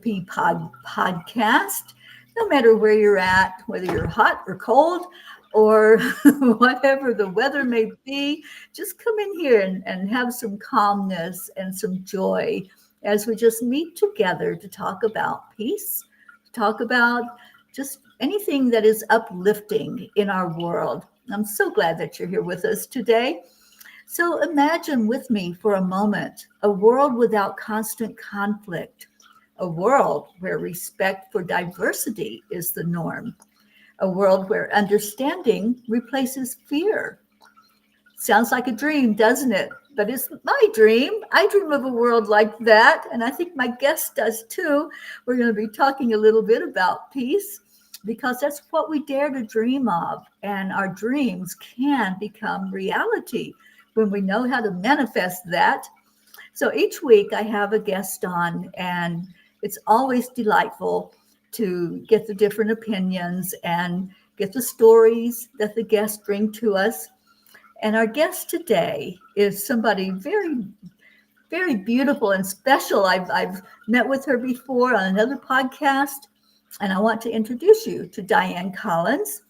Peapod podcast. No matter where you're at, whether you're hot or cold or whatever the weather may be, just come in here and have some calmness and some joy as we just meet together to talk about peace, to talk about just anything that is uplifting in our world. I'm so glad that you're here with us today. So imagine with me for a moment a world without constant conflict, a world where respect for diversity is the norm, a world where understanding replaces fear. Sounds like a dream, doesn't it? But it's my dream. I dream of a world like that, and I think my guest does too. We're going to be talking a little bit about peace because that's what we dare to dream of, and our dreams can become reality when we know how to manifest that. So each week I have a guest on, and it's always delightful to get the different opinions and get the stories that the guests bring to us. And our guest today is somebody very, very beautiful and special. I've met with her before on another podcast, and I want to introduce you to Dianne Collins,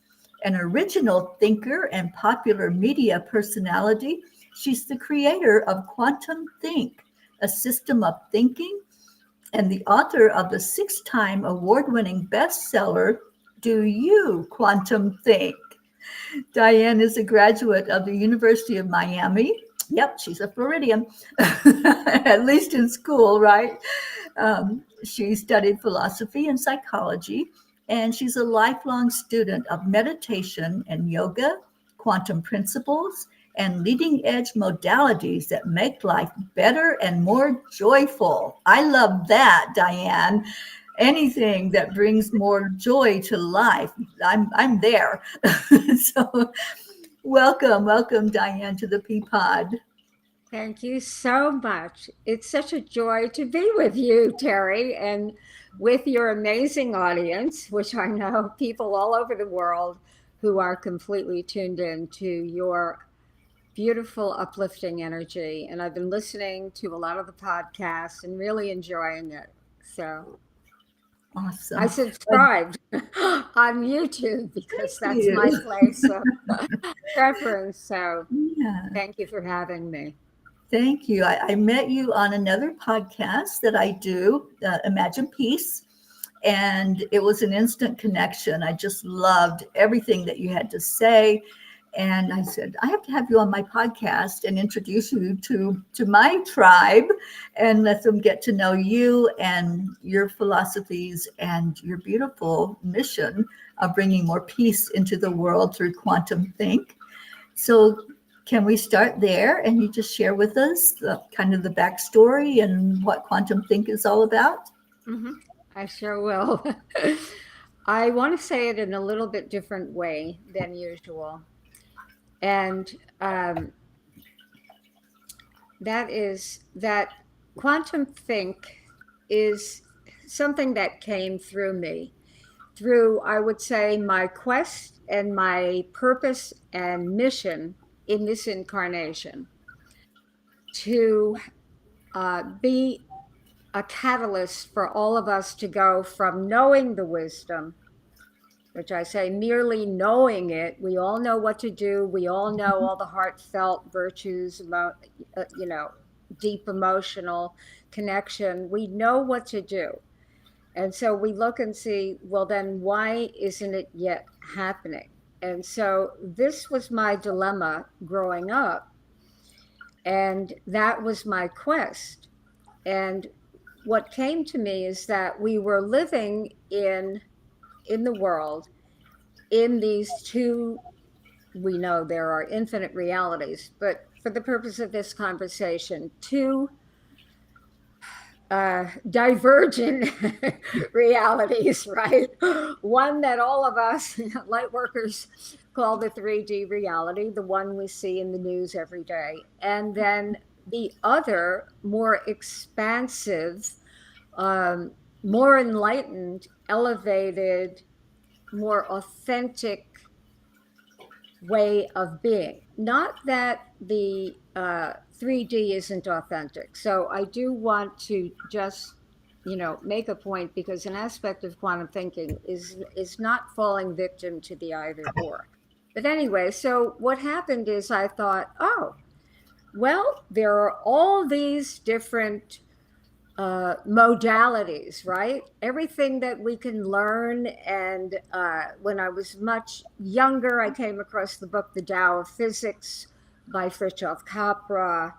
an original thinker and popular media personality. She's the creator of QuantumThink, a system of thinking, and the author of the 6-time award-winning bestseller, Do You Quantum Think? Dianne is a graduate of the University of Miami. Yep, she's a Floridian, at least in school, right? She studied philosophy and psychology, and she's a lifelong student of meditation and yoga, quantum principles, and leading edge modalities that make life better and more joyful. I love that, Dianne. Anything that brings more joy to life, I'm there. So welcome, Dianne, to the Peapod. Thank you so much. It's such a joy to be with you, Teri, and with your amazing audience, which I know people all over the world who are completely tuned in to your beautiful, uplifting energy. And I've been listening to a lot of the podcasts and really enjoying it. So I Awesome. subscribed on YouTube because Thank that's my you. place of preference. So Yeah, thank you for having me. thank you. I met you on another podcast that I do, Imagine Peace, and it was an instant connection. I just loved everything that you had to say. And I said, I have to have you on my podcast and introduce you to my tribe and let them get to know you and your philosophies and your beautiful mission of bringing more peace into the world through quantum think. So can we start there and you just share with us the kind of the backstory and what quantum think is all about? hmm I sure will. I want to say it in a little bit different way than usual. And that is that quantum think is something that came through me, through, I would say, my quest and my purpose and mission in this incarnation to be a catalyst for all of us to go from knowing the wisdom, which I say merely knowing it. We all know what to do. We all know all the heartfelt virtues, you know, deep emotional connection. We know what to do. And so we look and see, well, then why isn't it yet happening? And so this was my dilemma growing up. And that was my quest. And what came to me is that we were living in the world in these two, we know there are infinite realities, but for the purpose of this conversation, two divergent realities, right? One that all of us light workers call the 3D reality, the one we see in the news every day. And then the other, more expansive, more enlightened, elevated, more authentic way of being. Not that the 3D isn't authentic. So I do want to just make a point, because an aspect of quantum thinking is not falling victim to the either or. But anyway, so what happened is I thought, oh, well, there are all these different modalities, right? Everything that we can learn. And when I was much younger, I came across the book The Tao of Physics by Fritjof Capra.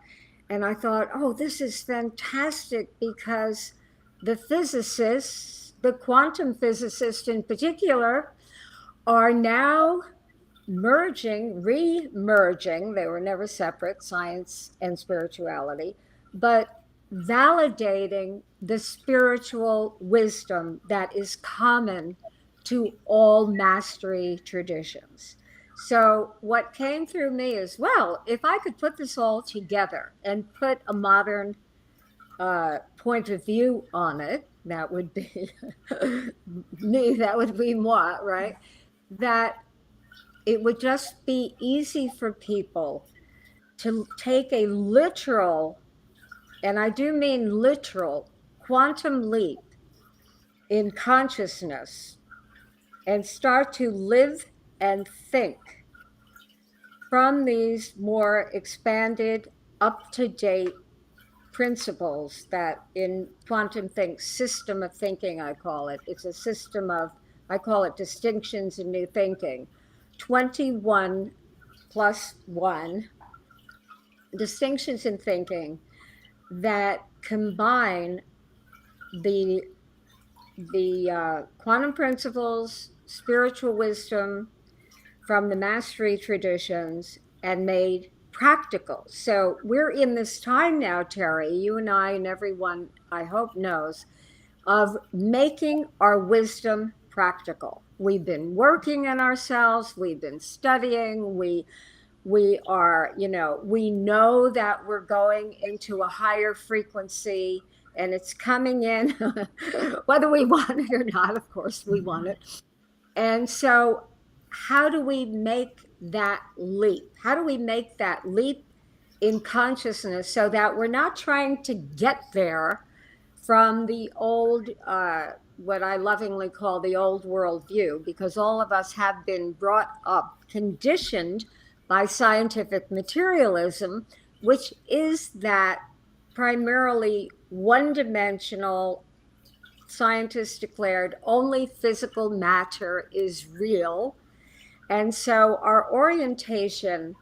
And I thought, oh, this is fantastic, because the physicists, the quantum physicists in particular, are now re-merging, they were never separate, science and spirituality, but validating the spiritual wisdom that is common to all mastery traditions. So what came through me is, well, if I could put this all together and put a modern point of view on it, that would be me, that would be moi, right? That it would just be easy for people to take a literal, and I do mean literal, quantum leap in consciousness and start to live and think from these more expanded, up to date principles that in QuantumThink system of thinking, I call it. It's a system of, I call it distinctions in new thinking. 21 plus 1 distinctions in thinking that combine the quantum principles, spiritual wisdom from the mastery traditions, and made practical. So we're in this time now, Teri, you and I and everyone I hope knows, of making our wisdom practical. We've been working on ourselves, we've been studying, we are, we know that we're going into a higher frequency and it's coming in, whether we want it or not. Of course, we want it. And so, how do we make that leap? How do we make that leap in consciousness so that we're not trying to get there from the old, what I lovingly call the old world view, because all of us have been brought up, conditioned by scientific materialism, which is that primarily one-dimensional, scientists declared only physical matter is real. And so our orientation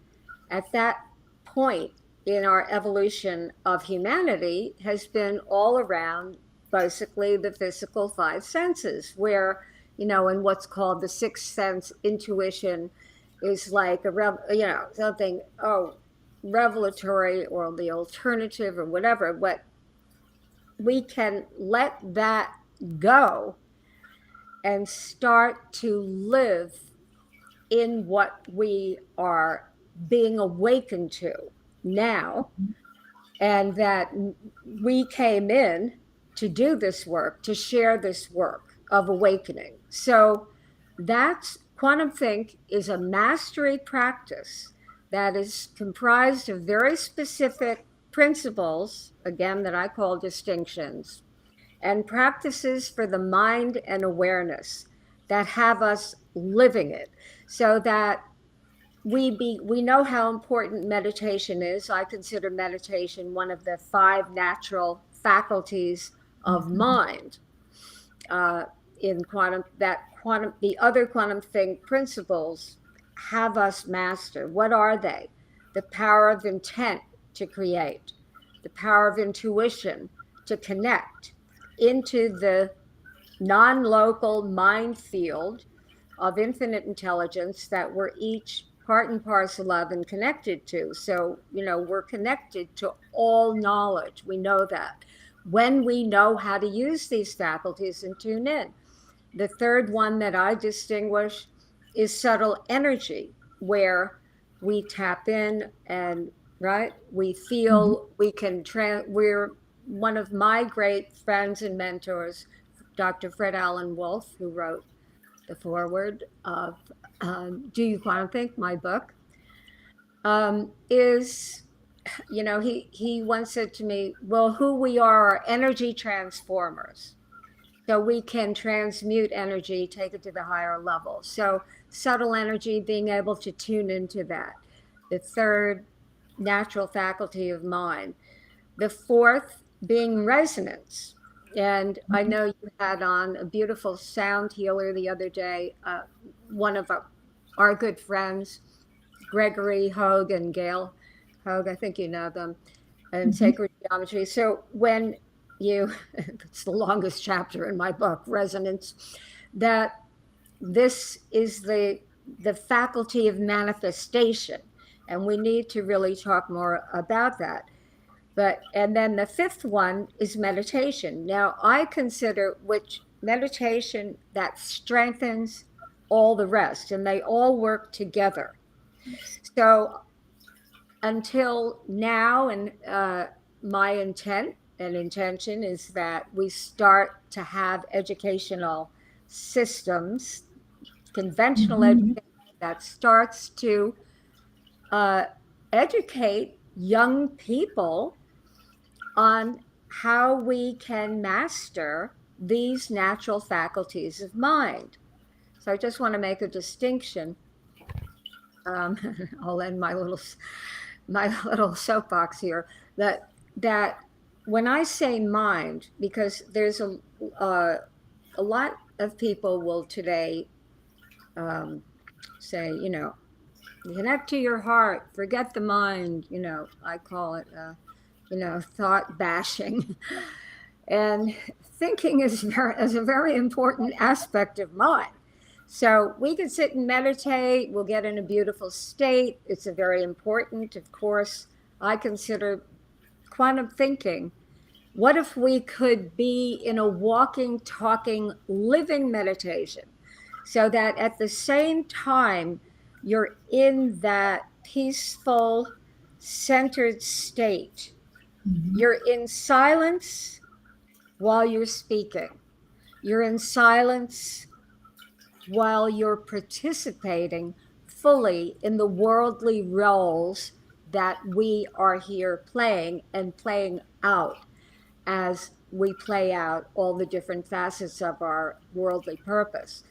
at that point in our evolution of humanity has been all around basically the physical five senses, where, in what's called the sixth sense, intuition is like something, revelatory or the alternative or whatever. But we can let that go and start to live in what we are being awakened to now, and that we came in to do this work, to share this work of awakening. So that's QuantumThink is a mastery practice that is comprised of very specific principles, again, that I call distinctions, and practices for the mind and awareness that have us living it, so that we know how important meditation is. I consider meditation one of the 5 natural faculties of mind. In the other QuantumThink principles have us master. What are they? The power of intent to create, the power of intuition to connect into the non-local mind field of infinite intelligence that we're each part and parcel of and connected to. So, we're connected to all knowledge. We know that when we know how to use these faculties and tune in. The third one that I distinguish is subtle energy, where we tap in and, right, we feel, we can, we're one of my great friends and mentors, Dr. Fred Alan Wolf, who wrote the foreword of Do You QuantumThink, my book, is he once said to me, well, who we are energy transformers. So we can transmute energy, take it to the higher level. So subtle energy, being able to tune into that. The third, natural faculty of mind. The fourth being resonance. And I know you had on a beautiful sound healer the other day, one of our good friends, Gregory Hogue and Gail Hogue, I think you know them, and Mhm. sacred geometry. So when you, it's the longest chapter in my book, Resonance, that this is the faculty of manifestation. And we need to really talk more about that. But and then the fifth one is meditation. Now I consider which meditation that strengthens all the rest, and they all work together. So until now, and my intent and intention is that we start to have educational systems, conventional Mhm. education that starts to uh, educate young people on how we can master these natural faculties of mind. So I just want to make a distinction. Um, I'll end my little soapbox here. That when I say mind, because there's a lot of people will today um, say, connect to your heart, forget the mind. I call it, thought bashing. And thinking is a very important aspect of mind. So we can sit and meditate, we'll get in a beautiful state. It's a very important, of course. I consider quantum thinking. What if we could be in a walking, talking, living meditation so that at the same time you're in that peaceful, centered state? Mhm. You're in silence while you're speaking. You're in silence while you're participating fully in the worldly roles that we are here playing and playing out as we play out all the different facets of our worldly purpose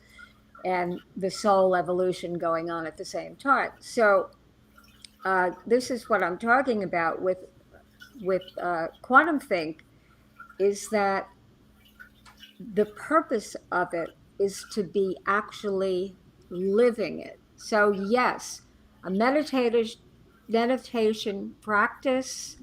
and the soul evolution going on at the same time. So this is what I'm talking about with quantum think, is that the purpose of it is to be actually living it. So yes, a meditation practice,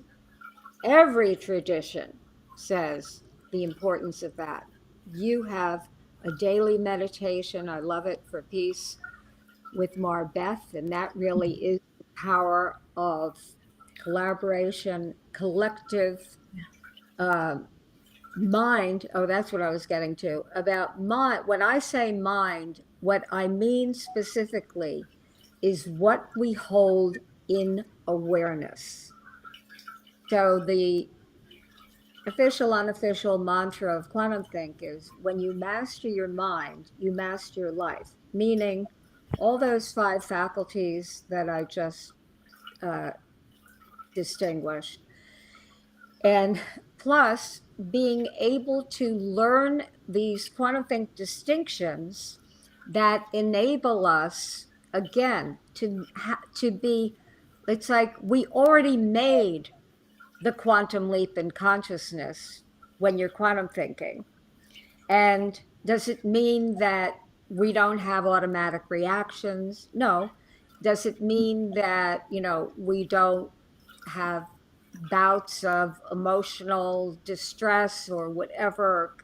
every tradition says the importance of that. You have a daily meditation. I love it, for peace with Marbeth, and that really is the power of collaboration, collective um, mind. Oh, that's what I was getting to about mind. When I say mind, what I mean specifically is what we hold in awareness. So the official unofficial mantra of quantum think is, when you master your mind, you master your life, meaning all those five faculties that I just uh, distinguished, and plus being able to learn these quantum think distinctions that enable us again to be, it's like we already made the quantum leap in consciousness when you're quantum thinking. And does it mean that we don't have automatic reactions? No. Does it mean that, we don't have bouts of emotional distress or whatever,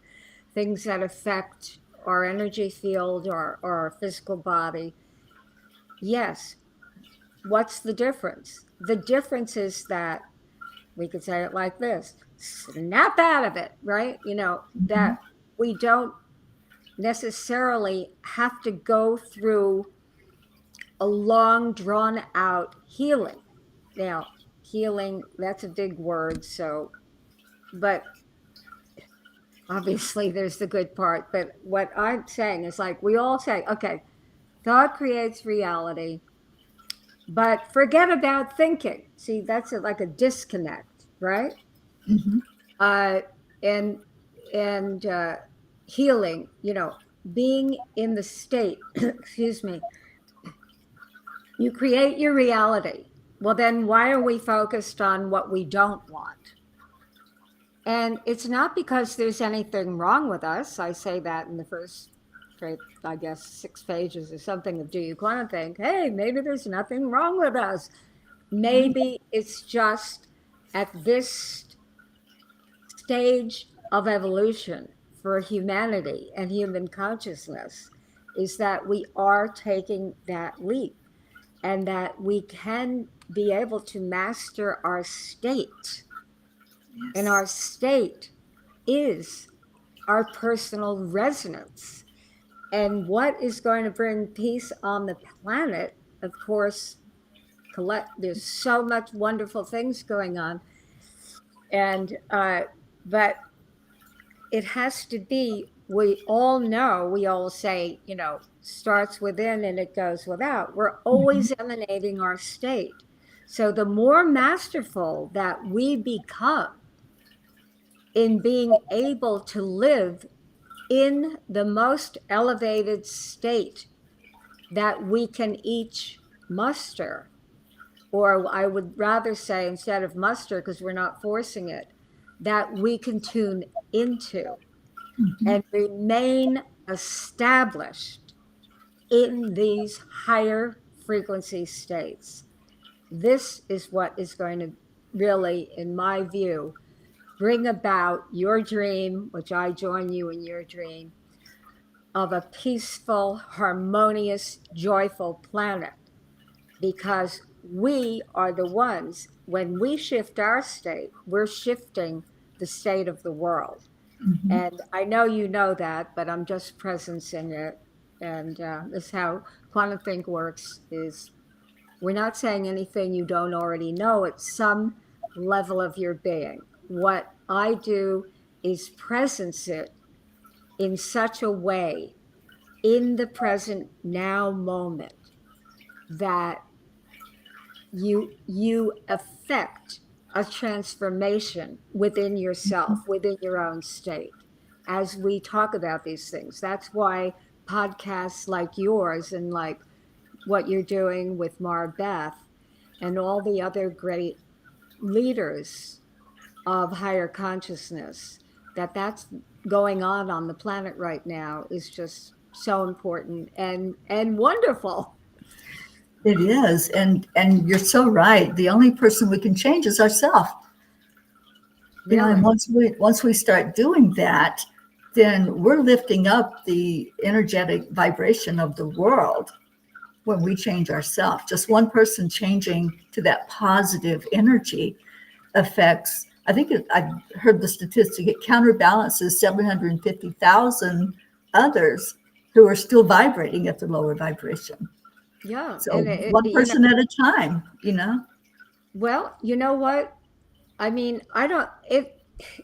things that affect our energy field or our physical body? Yes. What's the difference? The difference is that we could say it like this: snap out of it, right? That we don't necessarily have to go through a long, drawn out healing. Now, healing, that's a big word. So, but obviously there's the good part. But what I'm saying is, like, we all say, okay, thought creates reality. but forget about thinking. See, that's like a disconnect, right? Mhm. uh, and and healing, being in the state. Excuse me. You create your reality. Well, then why are we focused on what we don't want? And it's not because there's anything wrong with us. I say that in the first, I guess, 6 pages or something of Do You QuantumThink? Hey, maybe there's nothing wrong with us. Maybe it's just at this stage of evolution for humanity and human consciousness is that we are taking that leap, and that we can be able to master our state. And Yes. our state is our personal resonance. And what is going to bring peace on the planet, of course, there's so much wonderful things going on. And, but it has to be, we all know, we all say, starts within and it goes without. We're Mhm. always emanating our state. So the more masterful that we become in being able to live in the most elevated state that we can each muster, or I would rather say, instead of muster, because we're not forcing it, that we can tune into Mhm. and remain established in these higher frequency states. This is what is going to really, in my view, bring about your dream, which I join you in your dream, of a peaceful, harmonious, joyful planet. Because we are the ones, when we shift our state, we're shifting the state of the world. Mhm. And I know you know that, but I'm just presencing it. And this is how QuantumThink works: is we're not saying anything you don't already know at some level of your being. What I do is presence it in such a way in the present now moment that you affect a transformation within yourself, within your own state, as we talk about these things. That's why podcasts like yours, and like what you're doing with Mara Beth and all the other great leaders of higher consciousness, that's going on the planet right now, is just so important and wonderful. It is, and you're so right. The only person we can change is ourselves. And Really. once we start doing that, then we're lifting up the energetic vibration of the world when we change ourselves. Just one person changing to that positive energy affects, I think I've heard the statistic, it counterbalances 750,000 others who are still vibrating at the lower vibration. Yeah, So and one person at a time. well, you know what? I mean, I don't it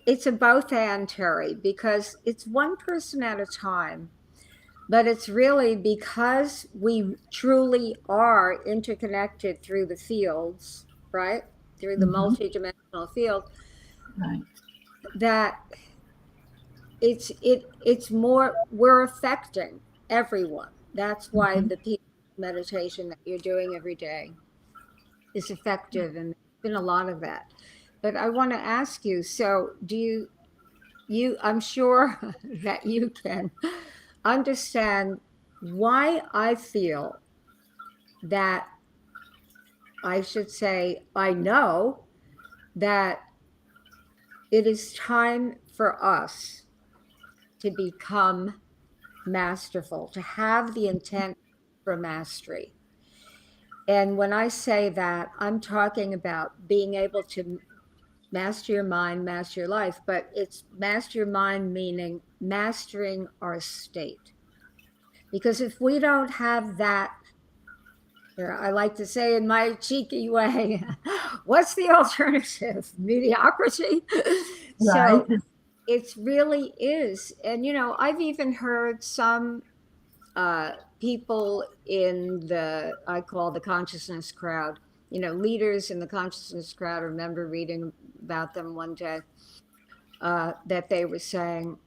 it's a both and, Teri, because it's one person at a time, but it's really because we truly are interconnected through the fields, right? Through the Mhm. multidimensional field, Right. that it's more, we're affecting everyone. That's why Mhm. the peace meditation that you're doing every day is effective, and there's been a lot of that. But I want to ask you, so do you I'm sure that you can understand why I feel that, I should say, I know that it is time for us to become masterful, to have the intent for mastery. And when I say that, I'm talking about being able to master your mind, master your life, but it's master your mind, meaning mastering our state. Because if we don't have that, I like to say in my cheeky way, what's the alternative? Mediocrity. Right. So it really is. And, I've even heard some people in I call the consciousness crowd, leaders in the consciousness crowd. I remember reading about them one day, that they were saying,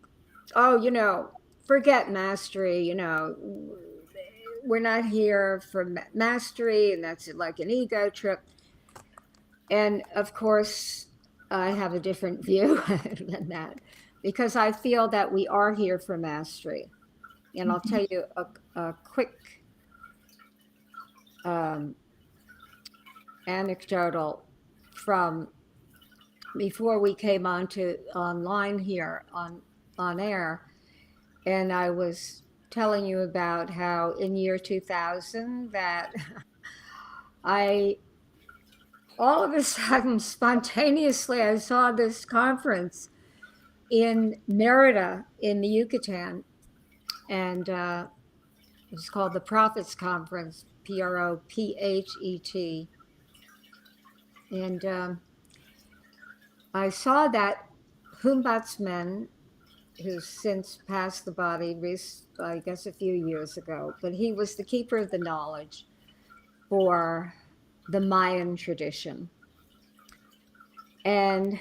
oh, forget mastery, we're not here for mastery, and that's like an ego trip. And of course, I have a different view than that, because I feel that we are here for mastery. And I'll tell you a quick anecdotal from before we came online here on air. And I was telling you about how in year 2000 that I all of a sudden spontaneously I saw this conference in Merida in the Yucatan, and it was called the Prophets Conference, Prophet. And I saw that Humbatsman, who's since passed the body, I guess a few years ago, but he was the keeper of the knowledge for the Mayan tradition. And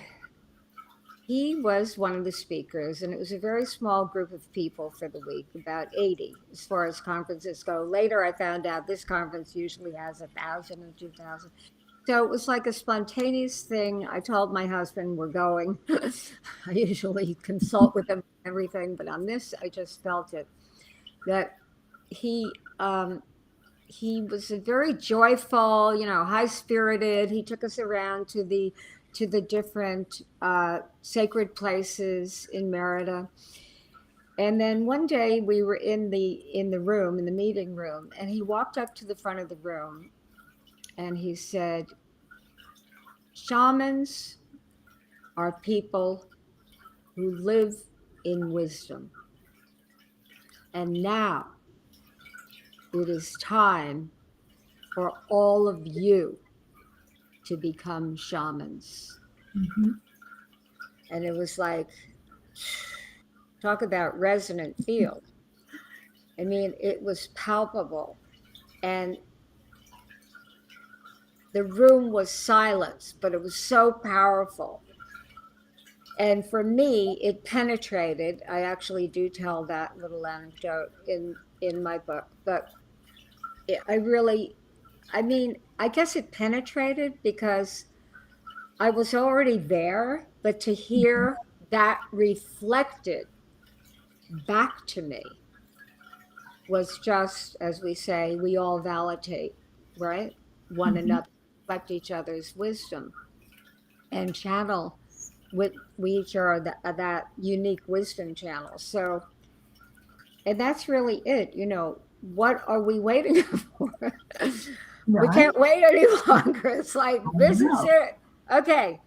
he was one of the speakers, and it was a very small group of people for the week, about 80, as far as conferences go. Later, I found out this conference usually has 1,000 or 2,000. So it was like a spontaneous thing. I told my husband we're going. I usually consult with him on everything, but on this, I just felt it. That he was a very joyful, high-spirited. He took us around to the different sacred places in Merida. And then one day we were in the room, in the meeting room, and he walked up to the front of the room and he said, shamans are people who live in wisdom. And now it is time for all of you to become shamans. Mm-hmm. And it was like, talk about resonant field. I mean, it was palpable. And the room was silence, but it was so powerful. And for me, it penetrated. I actually do tell that little anecdote in my book. But I guess it penetrated because I was already there, but to hear that reflected back to me was just, as we say, we all validate, right? One another, reflect each other's wisdom and channel with each other that unique wisdom channel. So, and that's really it. What are we waiting for? We can't wait any longer. It's like, this is it. Okay,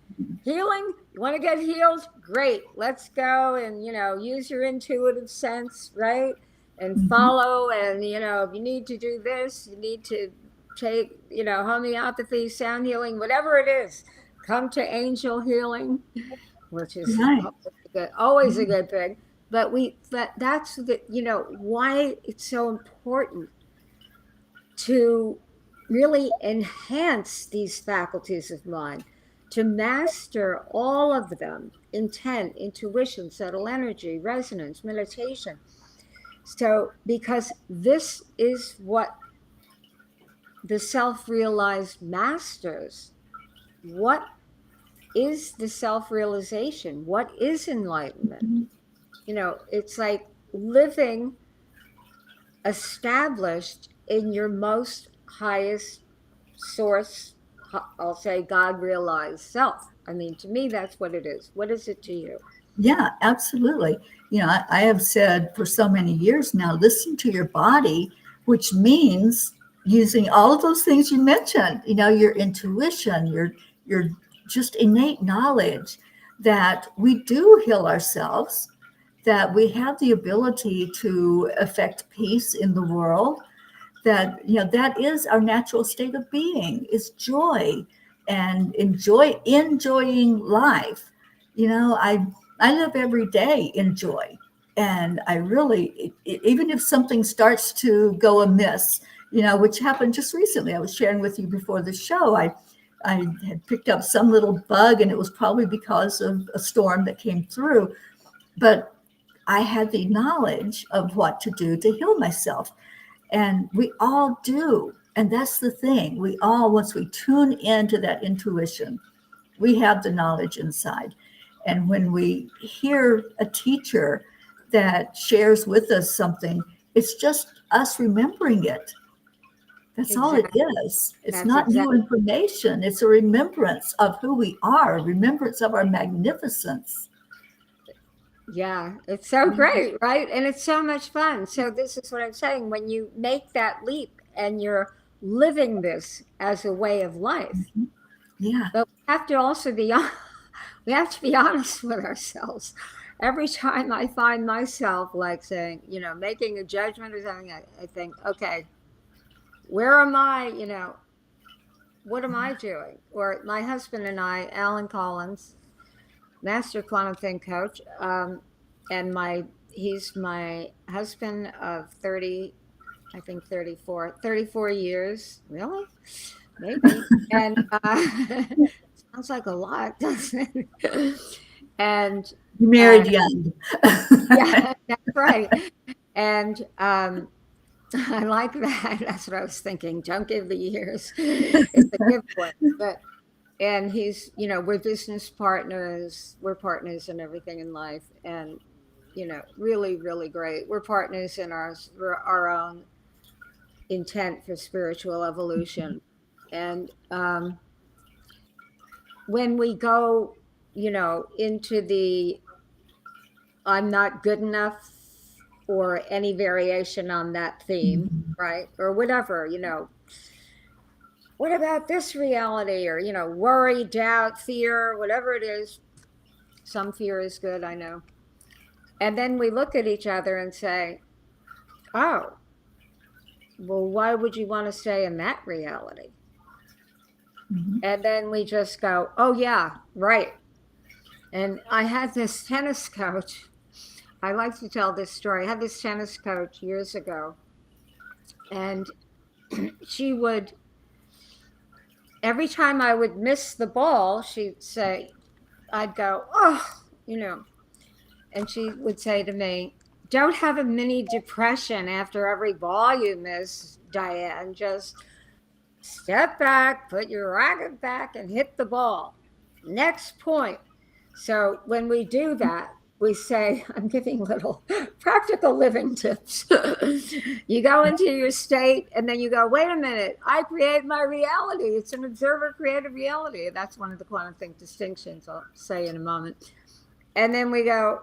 healing, you want to get healed? Great, let's go and, use your intuitive sense, right? And follow, and, if you need to do this, you need to take, homeopathy, sound healing, whatever it is, come to angel healing, which is always a good thing. But that's why it's so important to really enhance these faculties of mind, to master all of them: intent, intuition, subtle energy, resonance, meditation. So, because this is what the self-realized masters, what is the self-realization? What is enlightenment? It's like living established in your most highest source, I'll say God realized self. I mean, to me, that's what it is. What is it to you? Yeah, absolutely. I have said for so many years now, listen to your body, which means using all of those things you mentioned, your intuition, your just innate knowledge that we do heal ourselves, that we have the ability to affect peace in the world, that that is our natural state of being, is joy and enjoying life. I live every day in joy. And I really, even if something starts to go amiss, which happened just recently, I was sharing with you before the show, I had picked up some little bug, and it was probably because of a storm that came through. But I had the knowledge of what to do to heal myself. And we all do. And that's the thing. We all, once we tune into that intuition, we have the knowledge inside. And when we hear a teacher that shares with us something, it's just us remembering it. That's all it Exactly. is. It's That's not new exactly. information. It's a remembrance of who we are, a remembrance of our magnificence. Yeah, it's so great, right? And it's so much fun. So this is what I'm saying. When you make that leap and you're living this as a way of life, Mhm. Yeah. but we have to also be we have to be honest with ourselves. Every time I find myself like saying, making a judgment or something, I think, okay, where am I? What am I doing? Or my husband and I, Alan Collins, master quantum think coach, and he's my husband of 30, I think 34 years. Really? Maybe. And sounds like a lot, doesn't it? And You uh, married young. yeah, that's right. And I like that. That's what I was thinking. Don't give the years. It's a giveaway. And we're business partners. We're partners in everything in life. And, really, really great. We're partners in our own intent for spiritual evolution. And when we go, into the I'm not good enough or any variation on that theme, Mhm. right? Or whatever, what about this reality? Or, worry, doubt, fear, whatever it is. Some fear is good, I know. And then we look at each other and say, oh, well, why would you want to stay in that reality? Mhm. And then we just go, oh, yeah, right. And I had this tennis coach. I like to tell this story. I had this tennis coach years ago, and she would, every time I would miss the ball, she'd say, I'd go, oh, and she would say to me, don't have a mini depression after every ball you miss, Diane. Just step back, put your racket back, and hit the ball. Next point. So when we do that, we say, I'm giving little practical living tips. You go into your state and then you go, wait a minute, I create my reality. It's an observer created reality. That's one of the quantum think distinctions I'll say in a moment. And then we go,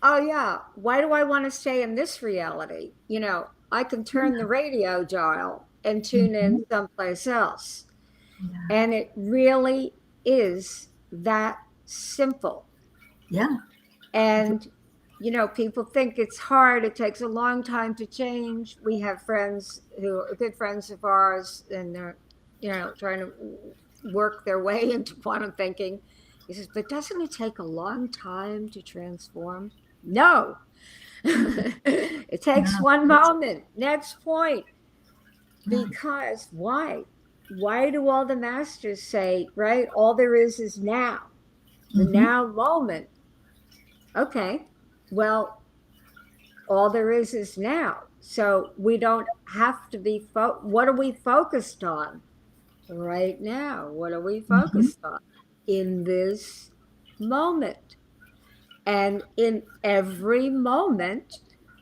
oh, yeah, why do I want to stay in this reality? I can turn the radio dial and tune in Mhm. someplace else. Yeah. And it really is that simple. Yeah. And, people think it's hard. It takes a long time to change. We have friends who are good friends of ours, and they're, trying to work their way into quantum thinking. He says, but doesn't it take a long time to transform? No. It takes No, one that's moment. Next point. right. Because why? Why do all the masters say, right? All there is now, the Mhm. now moment. Okay, well, all there is now. So we don't have to be, what are we focused on right now? What are we Mhm. focused on in this moment? And in every moment,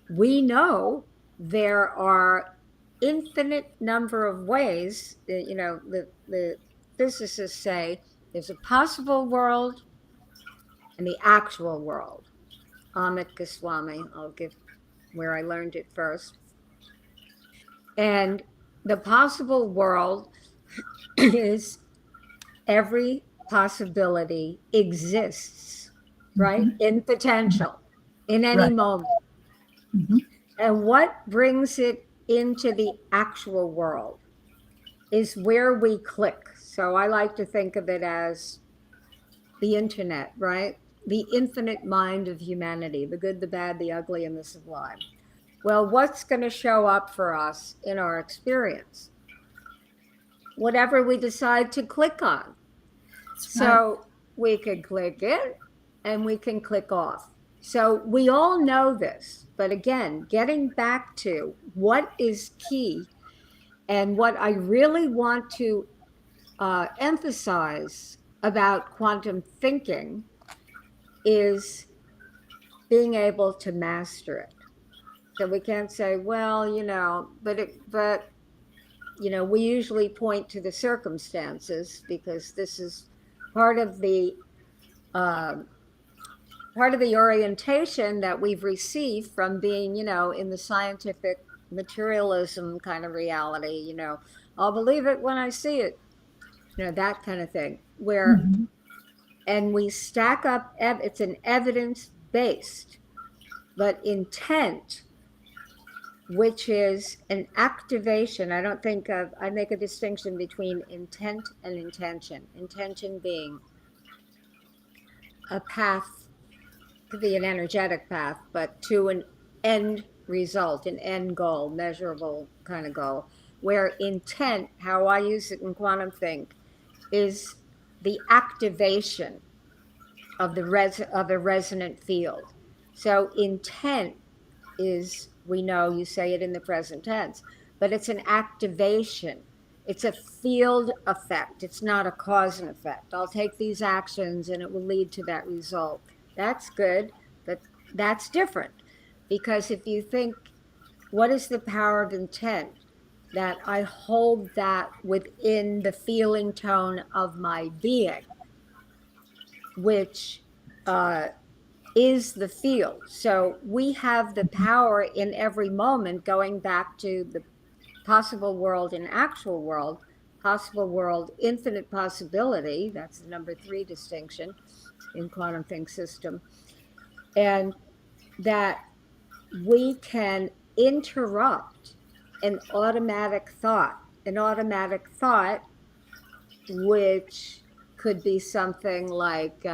we know there are infinite number of ways. The physicists say there's a possible world and the actual world. Amit Goswami, I'll give where I learned it first. And the possible world is every possibility exists, right? Mhm. In potential, in any Right. moment. Mhm. And what brings it into the actual world is where we click. So I like to think of it as the internet, right? the infinite mind of humanity, the good, the bad, the ugly, and the sublime. Well, what's going to show up for us in our experience? Whatever we decide to click on. That's right. So we can click it and we can click off. So we all know this, but again, getting back to what is key and what I really want to emphasize about quantum thinking is being able to master it. So we can't say, well, but we usually point to the circumstances because this is part of the uh, part of the orientation that we've received from being, in the scientific materialism kind of reality. I'll believe it when I see it, that kind of thing. Where Mhm. and we stack up. It's an evidence based, but intent, which is an activation. I make a distinction between intent and intention. Intention being a path, could be an energetic path, but to an end result, an end goal, measurable kind of goal. Where intent, how I use it in Quantum Think, is the activation of of a resonant field. So intent is, we know you say it in the present tense, but it's an activation. It's a field effect. It's not a cause and effect. I'll take these actions and it will lead to that result. That's good, but that's different. Because if you think, what is the power of intent? That I hold that within the feeling tone of my being, which uh, is the field. So we have the power in every moment, going back to the possible world and actual world, possible world, infinite possibility. That's the number 3 distinction in quantum think system. And that we can interrupt an automatic thought, which could be something like,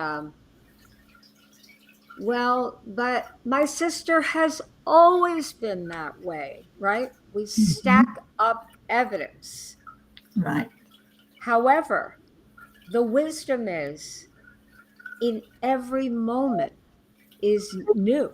well, but my sister has always been that way, right? We Mhm. stack up evidence. Right. However, the wisdom is in every moment is new.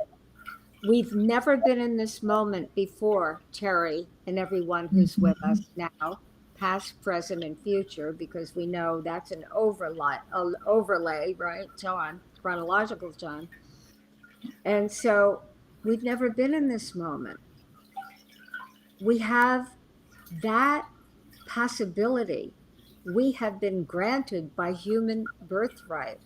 We've never been in this moment before, Teri, and everyone who's with Mhm. us now, past, present, and future, because we know that's an overlay, right? So on chronological time. And so we've never been in this moment. We have that possibility. We have been granted by human birthright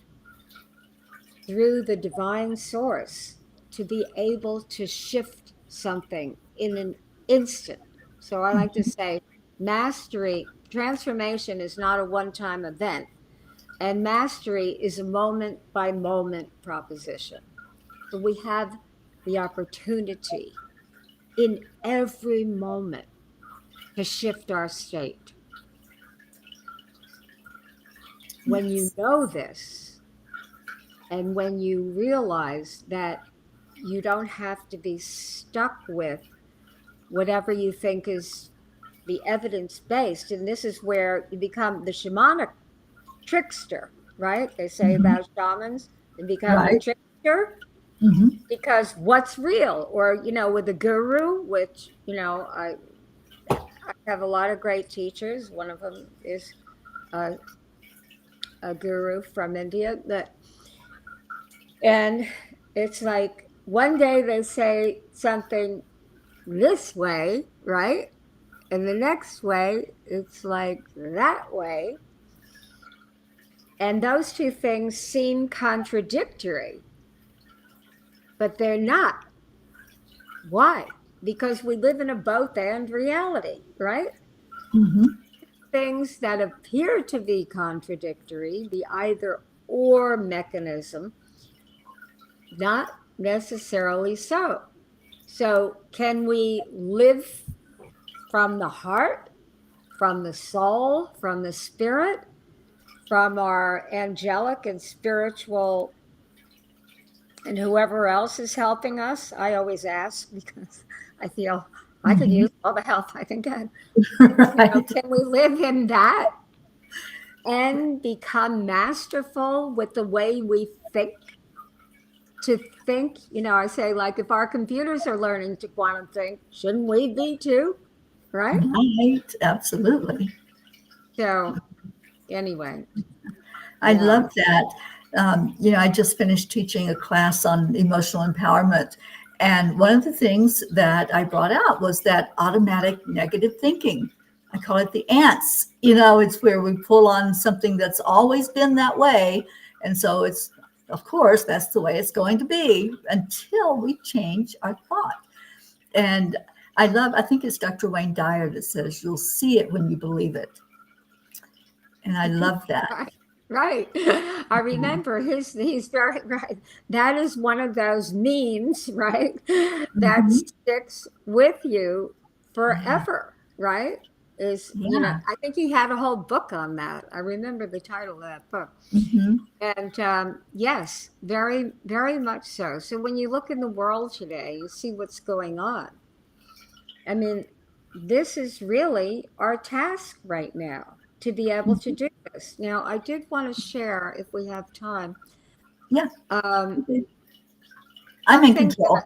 through the divine source to be able to shift something in an instant. So I like to say mastery, transformation is not a one time event, and mastery is a moment by moment proposition. So we have the opportunity in every moment to shift our state. When you Yes. know this, and when you realize that you don't have to be stuck with whatever you think is the evidence based, and this is where you become the shamanic trickster, right? They say Mhm. about shamans, they become the Right. trickster Mhm. because what's real, or with the guru, which I have a lot of great teachers. One of them is a, a guru from India. And it's like one day they say something this way, right? And the next way, it's like that way. And those two things seem contradictory, but they're not. Why? Because we live in a both and reality, right? Mhm. Things that appear to be contradictory, the either or mechanism, not necessarily so. So, can we live from the heart, from the soul, from the spirit, from our angelic and spiritual And whoever else is helping us, I always ask because I feel I could Mhm. use all the help I can get. Right. Can we live in that and become masterful with the way we think? To think, I say, like, if our computers are learning to quantum think, shouldn't we be too? Right? Right. Absolutely. So, anyway, I yeah. love that. I just finished teaching a class on emotional empowerment. And one of the things that I brought out was that automatic negative thinking. I call it the ants. It's where we pull on something that's always been that way. And so of course, that's the way it's going to be until we change our thought. And I think it's Dr. Wayne Dyer that says, you'll see it when you believe it. And I love that. Right. Right. I remember he's very right. That is one of those memes, right? That Mhm. sticks with you forever, right? Yeah. I think he had a whole book on that. I remember the title of that book. Mhm. And yes, very, very much so. So when you look in the world today, you see what's going on. I mean, this is really our task right now to be able to Mhm. do this. Now, I did want to share, if we have time, Yeah. um, I'm in something that control.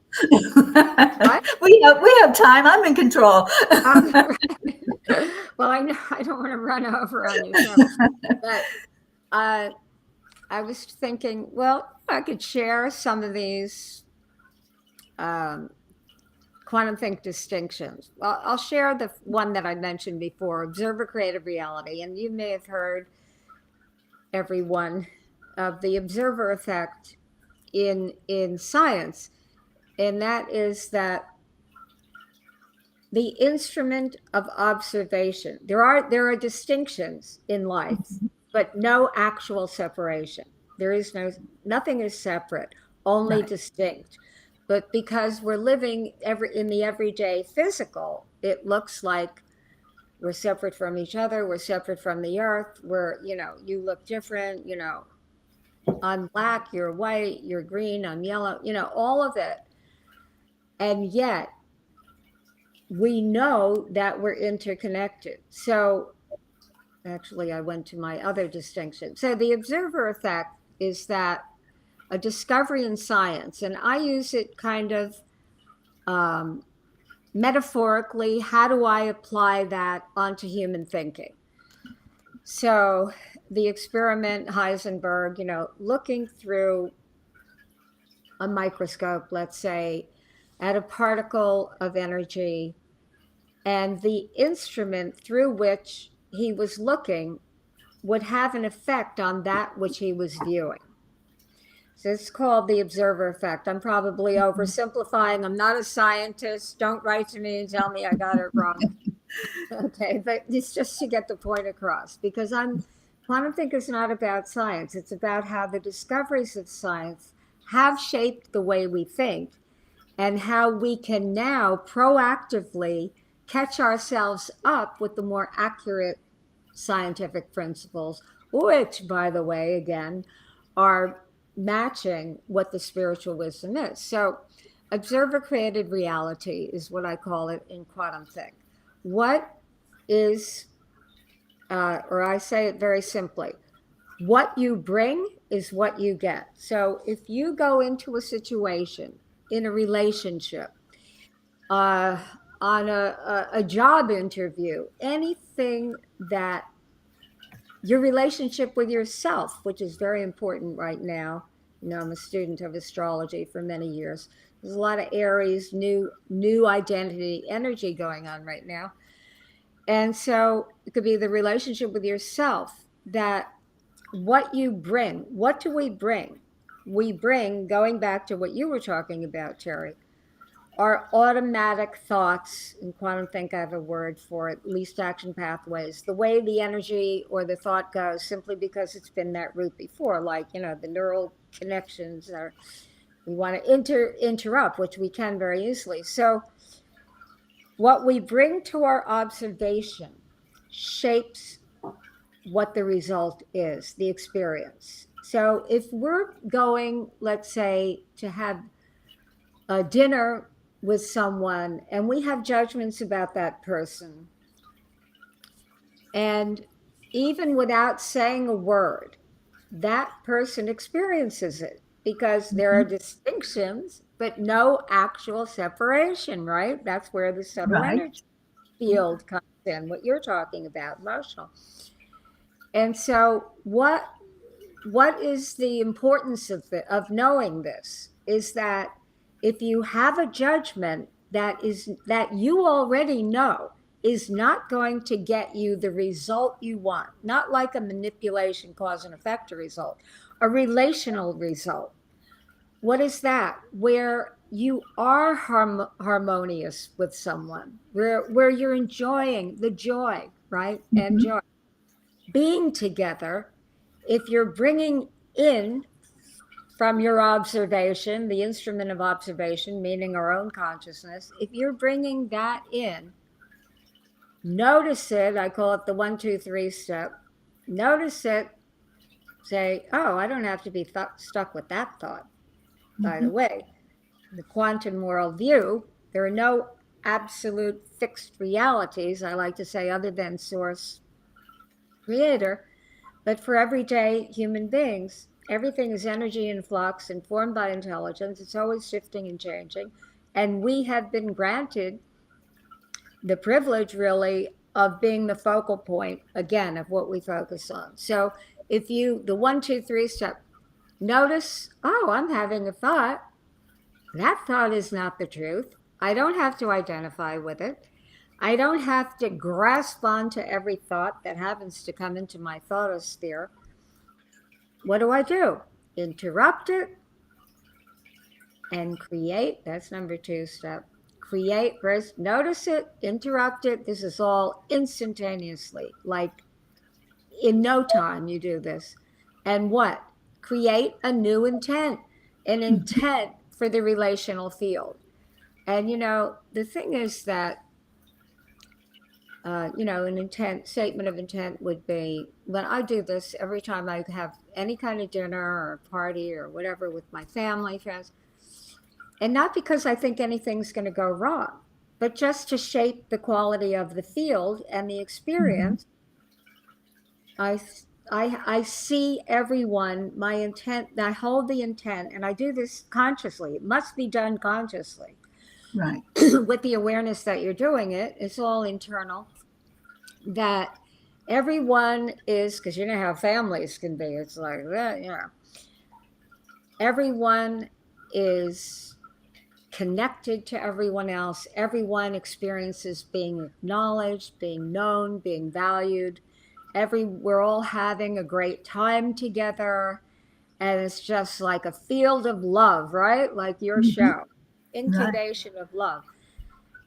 what? We have time. I'm in control. Um, well, I know I don't want to run over on you, so, but uh, I was thinking, well, I could share some of these um, quantum think distinctions. Well, I'll share the one that I mentioned before, observer created reality, and you may have heard everyone of the observer effect in science, and that is that the instrument of observation. There are distinctions in life, but no actual separation. There is nothing is separate, only Right. distinct. But because we're living in the everyday physical, it looks like we're separate from each other, we're separate from the earth, you look different, I'm black, you're white, you're green, I'm yellow, all of it. And yet we know that we're interconnected. So actually, I went to my other distinction. So the observer effect is that a discovery in science, and I use it kind of um, metaphorically. How do I apply that onto human thinking? So the experiment Heisenberg, looking through a microscope, let's say, at a particle of energy, and the instrument through which he was looking would have an effect on that which he was viewing. So it's called the observer effect. I'm probably oversimplifying. I'm not a scientist. Don't write to me and tell me I got it wrong. Okay, but it's just to get the point across because quantum think is not about science. It's about how the discoveries of science have shaped the way we think and how we can now proactively catch ourselves up with the more accurate scientific principles, which, by the way, again, are matching what the spiritual wisdom is. So, observer created reality is what I call it in quantum think. What is, or I say it very simply, what you bring is what you get. So, if you go into a situation in a relationship, uh, on a job interview, anything that your relationship with yourself, which is very important right now. I'm a student of astrology for many years. There's a lot of Aries, new identity energy going on right now. And so it could be the relationship with yourself that what you bring, what do we bring? We bring, going back to what you were talking about, Teri, our automatic thoughts. In quantum think, I have a word for it, least action pathways, the way the energy or the thought goes simply because it's been that route before, like the neural connections are, we want to interrupt, which we can very easily. So what we bring to our observation shapes what the result is, the experience. So if we're going, let's say, to have a dinner with someone and we have judgments about that person, and even without saying a word, that person experiences it because there are Mhm. distinctions, but no actual separation, right? That's where the subtle Right. energy field comes in, what you're talking about, emotional. And so what is the importance of knowing this is that if you have a judgment that you already know is not going to get you the result you want, not like a manipulation cause and effect result, a relational result. What is that? Where you are harmonious with someone, where you're enjoying the joy, right? And Mhm. joy being together. If you're bringing in from your observation, the instrument of observation, meaning our own consciousness, if you're bringing that in, notice it. I call it the 1, 2, 3 step. Notice it. Say, oh, I don't have to be stuck with that thought. By the Mhm. way, the quantum worldview, there are no absolute fixed realities, I like to say, other than source creator. But for everyday human beings, everything is energy in flux, informed by intelligence. It's always shifting and changing. And we have been granted the privilege, really, of being the focal point, again, of what we focus on. So if you, the 1, 2, 3 step, notice, oh, I'm having a thought. That thought is not the truth. I don't have to identify with it. I don't have to grasp onto every thought that happens to come into my thoughtosphere. What do? Interrupt it and create. That's number 2 step. Create first, notice it, interrupt it. This is all instantaneously, like in no time you do this. And what? Create a new intent, an Mhm. intent for the relational field. And the thing is that an intent statement of intent would be when I do this every time I have any kind of dinner or party or whatever with my family, friends, and not because I think anything's going to go wrong, but just to shape the quality of the field and the Mhm. experience. I, I see everyone, my intent, I hold the intent, and I do this consciously. It must be done consciously Right. with the awareness that you're doing it. It's all internal. That everyone is, because you know how families can be, it's like that, everyone is connected to everyone else. Everyone experiences being acknowledged, being known, being valued. We're all having a great time together. And it's just like a field of love, right? Like your Mhm. show, Right. incubation of love.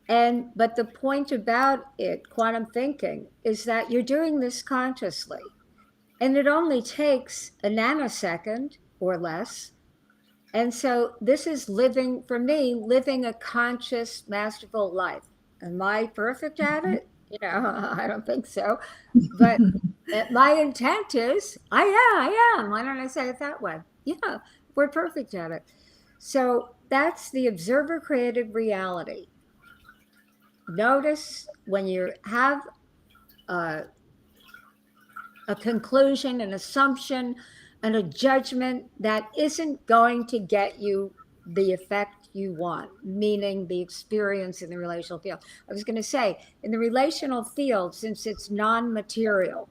But the point about it, quantum thinking, is that you're doing this consciously. And it only takes a nanosecond or less. And so this is living, for me, living a conscious, masterful life. Am I perfect at Mhm. it? I don't think so. But my intent is, I am. Why don't I say it that way? Yeah, we're perfect at it. So that's the observer created reality. Notice when you have a, a conclusion, an assumption, and a judgment that isn't going to get you the effect you want, meaning the experience in the relational field. I was going to say, in the relational field, since it's non material,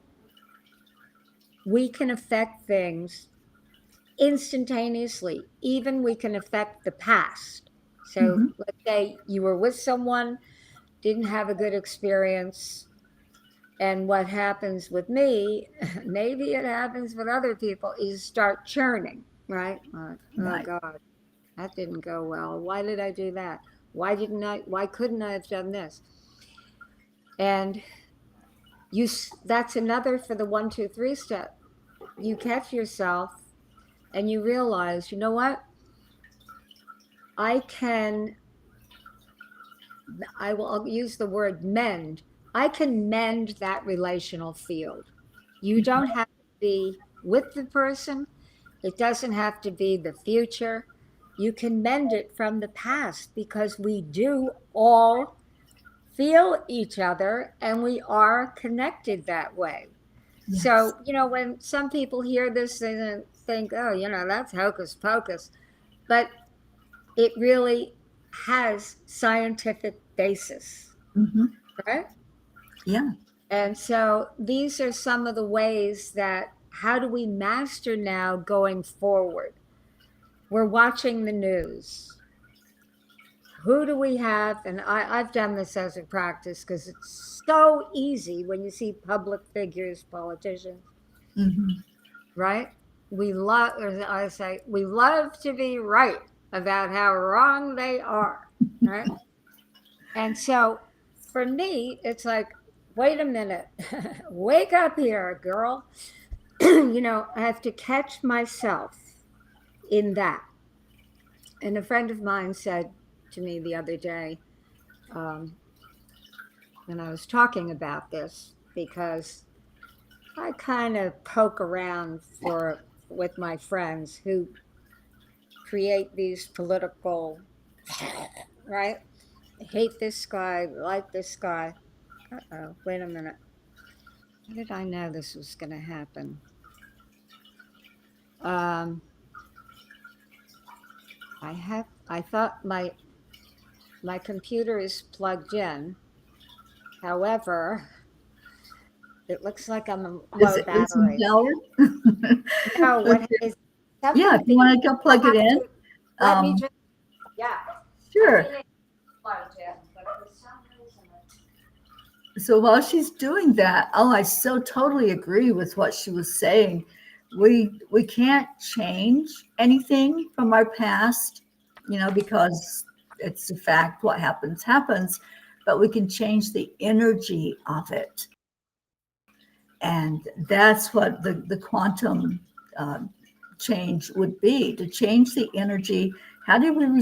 we can affect things instantaneously. Even we can affect the past. So Mhm. let's say you were with someone, didn't have a good experience, and what happens with me, maybe it happens with other people, is start churning, right? Oh Right. God, that didn't go well. Why did I do that? Why couldn't I have done this? And that's another for the 1, 2, 3 step. You catch yourself and you realize, you know what? I can, I'll use the word mend. I can mend that relational field. You don't have to be with the person. It doesn't have to be the future. You can mend it from the past, because we do all feel each other and we are connected that way. Yes. So, when some people hear this, they think, oh, that's hocus pocus. But it really has scientific basis, Hmm. right? Yeah. And so these are some of the ways that, how do we master now going forward? We're watching the news. Who do we have? And I've done this as a practice, because it's so easy when you see public figures, politicians, Hmm. right? We love, or I say, we love to be right about how wrong they are, right? And so for me, it's like, wait a minute, wake up here, girl. I have to catch myself in that. And a friend of mine said to me the other day, um, when I was talking about this, because I kind of poke around with my friends who create these political, right? I hate this guy, like this guy. Uh-oh, wait a minute. How did I know this was going to happen? Um, I thought my computer is plugged in. However, it looks like I'm a Is low it is it battery. powered? No, what Okay. is Yeah, something if you want to go I plug it have in. to, let me Um, just, yeah. I sure. think it's plugged in, but for some reason So while she's doing that, oh, I so totally agree with what she was saying. We can't change anything from our past, because it's a fact. What happens happens, but we can change the energy of it, and that's what the quantum uh, change would be, to change the energy. How did we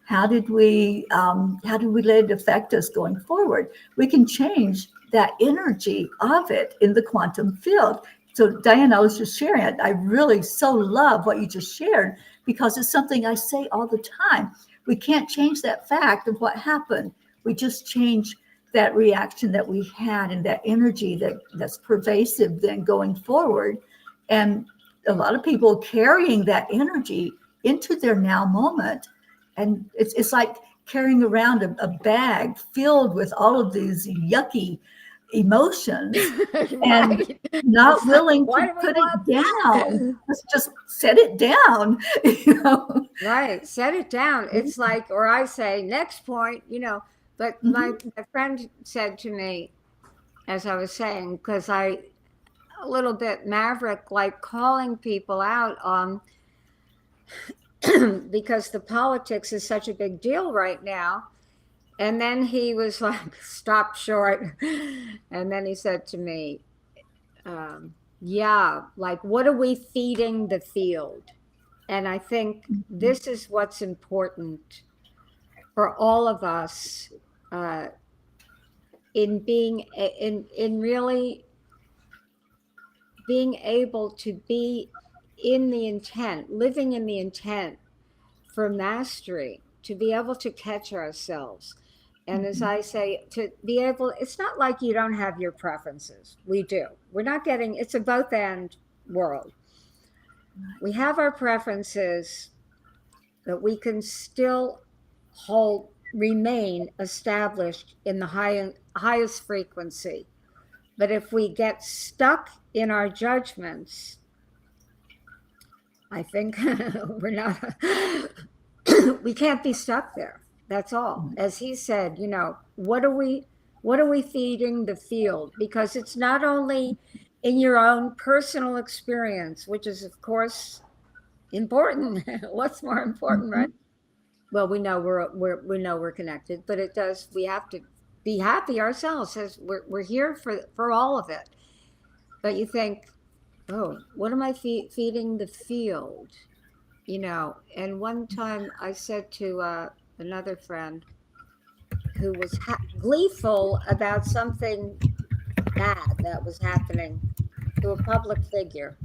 how did we let it affect us going forward? We can change that energy of it in the quantum field. So Dianne, I was just sharing it. I really so love what you just shared, because it's something I say all the time. We can't change that fact of what happened. We just change that reaction that we had, and that energy that's pervasive then going forward. And a lot of people carrying that energy into their now moment. And it's like carrying around a bag filled with all of these yucky emotions, and right. not It's like, willing why to do we put it want down. that? Just set it down, you know. Right. Set it down. It's like, or I say, next point, but Mhm. my friend said to me, as I was saying, because a little bit maverick, like calling people out on, because the politics is such a big deal right now. And then he was like, stopped short. And then he said to me, yeah, like, what are we feeding the field? And I think this is what's important for all of us, uh, in being in really being able to be in the intent, living in the intent for mastery, to be able to catch ourselves. And as Mhm. I say, to be able, it's not like you don't have your preferences. We do. We're not getting, it's a both and world. We have our preferences, but we can still remain established in the highest frequency. But if we get stuck in our judgments, I think we're not, we can't be stuck there. That's all. As he said, what are we feeding the field? Because it's not only in your own personal experience, which is of course important. What's more important, right? Mhm. Well, we know we're connected, but it does. We have to be happy ourselves, as we're here for all of it. But you think, oh, what am I feeding the field? And one time I said to another friend who was gleeful about something bad that was happening to a public figure,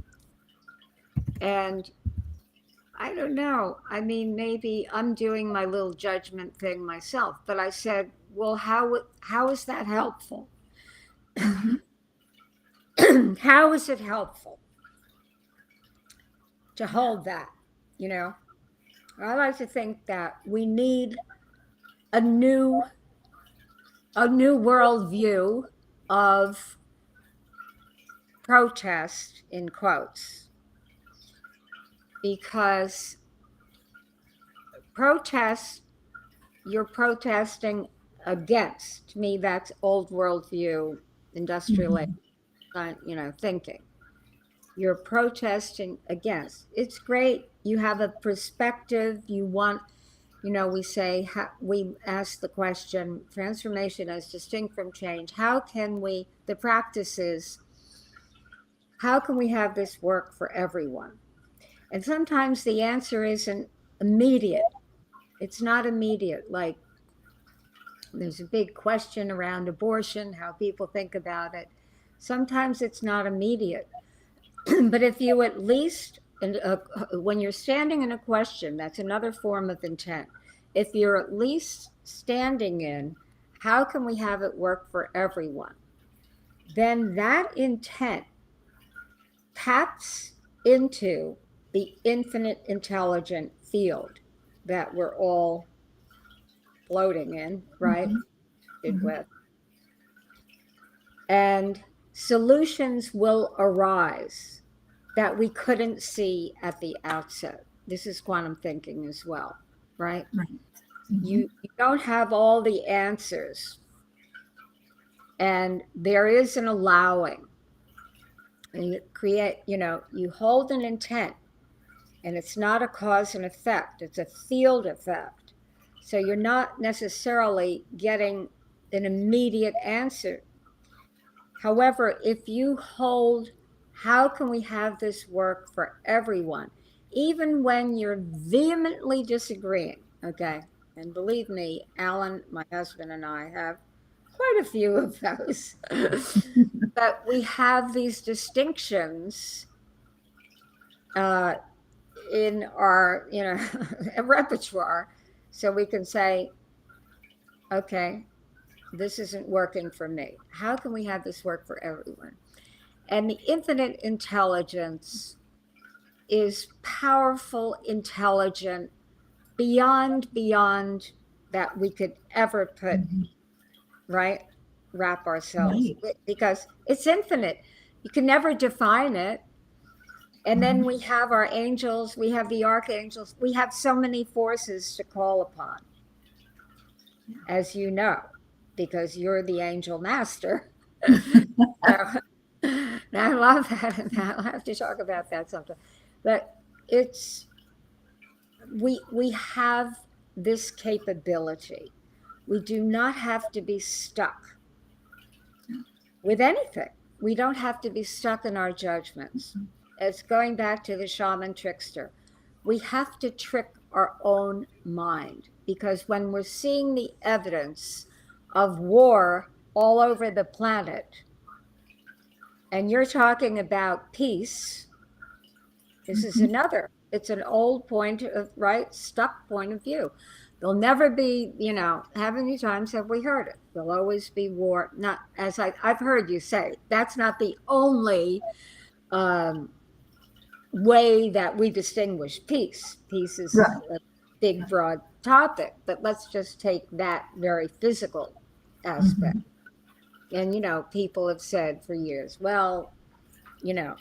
and I don't know. I mean, maybe I'm doing my little judgment thing myself, but I said, well, how is that helpful? Mhm. How is it helpful to hold that? You know, I like to think that we need a new a new worldview of protest in quotes, because protest, you're protesting against. To me, that's old worldview, industrial, Mhm. thinking. You're protesting against. It's great. You have a perspective. You want, we say, we ask the question, transformation as distinct from change. How can we, the practices, how can we have this work for everyone? And sometimes the answer isn't immediate. It's not immediate. Like, there's a big question around abortion, how people think about it. Sometimes it's not immediate. But if you at least, when you're standing in a question, that's another form of intent. If you're at least standing in, how can we have it work for everyone? Then that intent taps into the infinite intelligent field that we're all floating in, right? Mhm. Mhm. With. And solutions will arise that we couldn't see at the outset. This is quantum thinking as well, right? Right. Mhm. You don't have all the answers, and there is an allowing. And you create, you hold an intent, and it's not a cause and effect, it's a field effect. So you're not necessarily getting an immediate answer. However, if you hold, how can we have this work for everyone? Even when you're vehemently disagreeing, okay? And believe me, Alan, my husband, and I have quite a few of those. But we have these distinctions uh, in our, repertoire. So we can say, okay, this isn't working for me. How can we have this work for everyone? And the infinite intelligence is powerful, intelligent, beyond that we could ever put, Mhm. right? Wrap ourselves Right. with, because it's infinite. You can never define it. And then Mhm. we have our angels, we have the archangels, we have so many forces to call upon, as you know, because you're the angel master. So, I love that, and I'll have to talk about that sometime. But it's we have this capability. We do not have to be stuck with anything. We don't have to be stuck in our judgments. It's going back to the shaman trickster. We have to trick our own mind, because when we're seeing the evidence of war all over the planet, and you're talking about peace, this is Mhm. another. It's an old point of, right, stuck point of view. There'll never be, how many times have we heard it? There'll always be war. Not as I've heard you say, that's not the only um, way that we distinguish peace. Peace is Right. a big, broad topic, but let's just take that very physical aspect. Mhm. And, people have said for years, well, you know,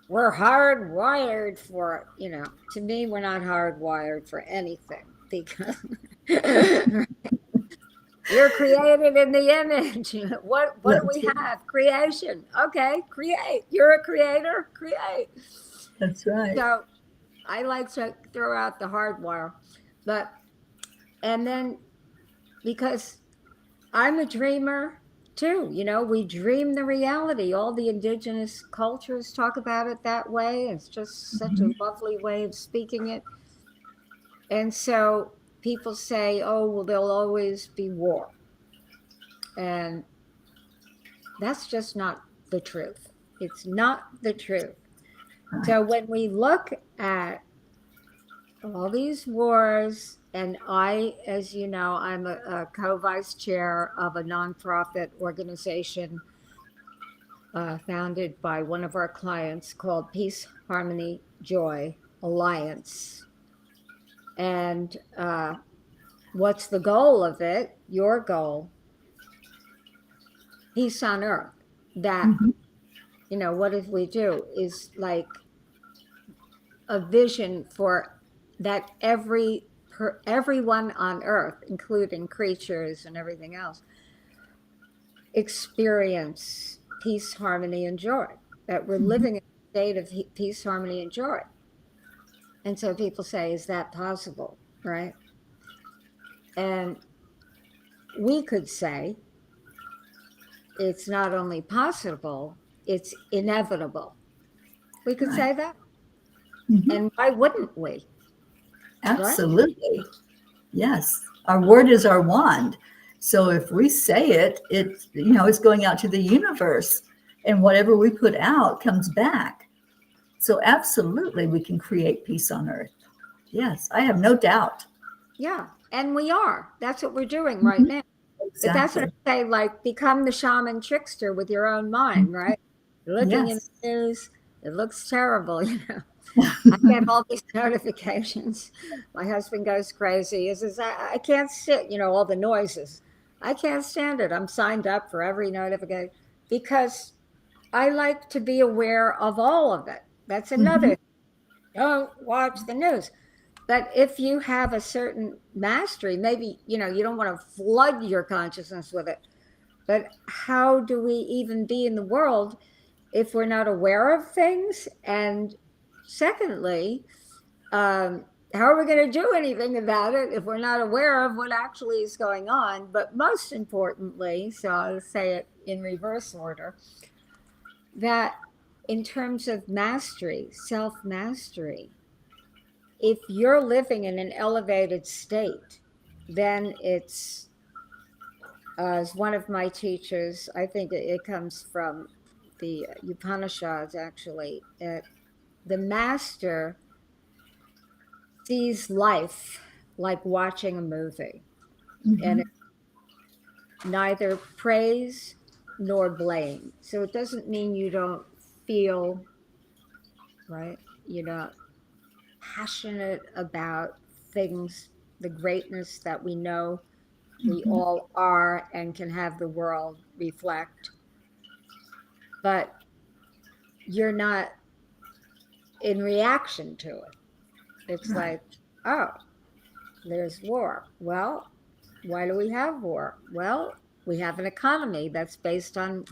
we're hardwired for it. To me, we're not hardwired for anything, because you're created in the image. What do That's we right. have? Creation. Okay, create. You're a creator, create. That's right. So I like to throw out the hardwire. But and then, because I'm a dreamer too. We dream the reality. All the indigenous cultures talk about it that way. It's just such a Mhm. lovely way of speaking it. And so people say, oh, well, there'll always be war. And that's just not the truth. It's not the truth. Right. So when we look at all these wars, and I, as you know, I'm a co-vice chair of a nonprofit organization founded by one of our clients called Peace, Harmony, Joy Alliance. And what's the goal of it? Your goal, peace on earth. That, Mhm. what if we do is like a vision for that everyone on earth, including creatures and everything else, experience peace, harmony, and joy. That we're Mhm. living in a state of peace, harmony, and joy. And so people say, is that possible? Right. And we could say it's not only possible, it's inevitable. We could Right. say that. Mhm. And why wouldn't we? Right? Absolutely. Yes. Our word is our wand. So if we say it, it's going out to the universe, and whatever we put out comes back. So absolutely we can create peace on earth. Yes, I have no doubt. Yeah. And we are. That's what we're doing right Mhm. now. But that's what Exactly. I say, like, become the shaman trickster with your own mind, Mhm. right? You're looking in Yes. the news, it looks terrible, I get all these notifications. My husband goes crazy. He says, I can't sit, all the noises. I can't stand it. I'm signed up for every notification because I like to be aware of all of it. That's Mhm. another. Don't watch the news. But if you have a certain mastery, maybe, you don't want to flood your consciousness with it. But how do we even be in the world if we're not aware of things? And secondly, how are we going to do anything about it if we're not aware of what actually is going on? But most importantly, so I'll say it in reverse order, that in terms of mastery, self mastery, if you're living in an elevated state, then it's, as one of my teachers, I think it comes from the Upanishads actually, the master sees life like watching a movie, and Mhm. it's neither praise nor blame. So it doesn't mean you don't feel, right? You're not passionate about things, the greatness that we know we Mhm. all are and can have the world reflect. But you're not in reaction to it. It's Right. like, oh, there's war. Well, why do we have war? Well, we have an economy that's based on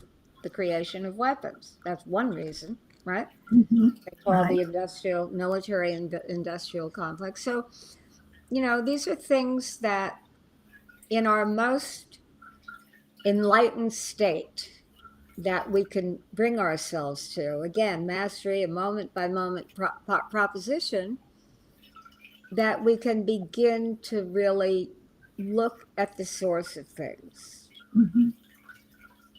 the creation of weapons. That's one reason, right? Mhm. They call Right. the industrial, military and industrial complex. So, these are things that in our most enlightened state that we can bring ourselves to. Again, mastery, a moment by moment proposition that we can begin to really look at the source of things. Mhm.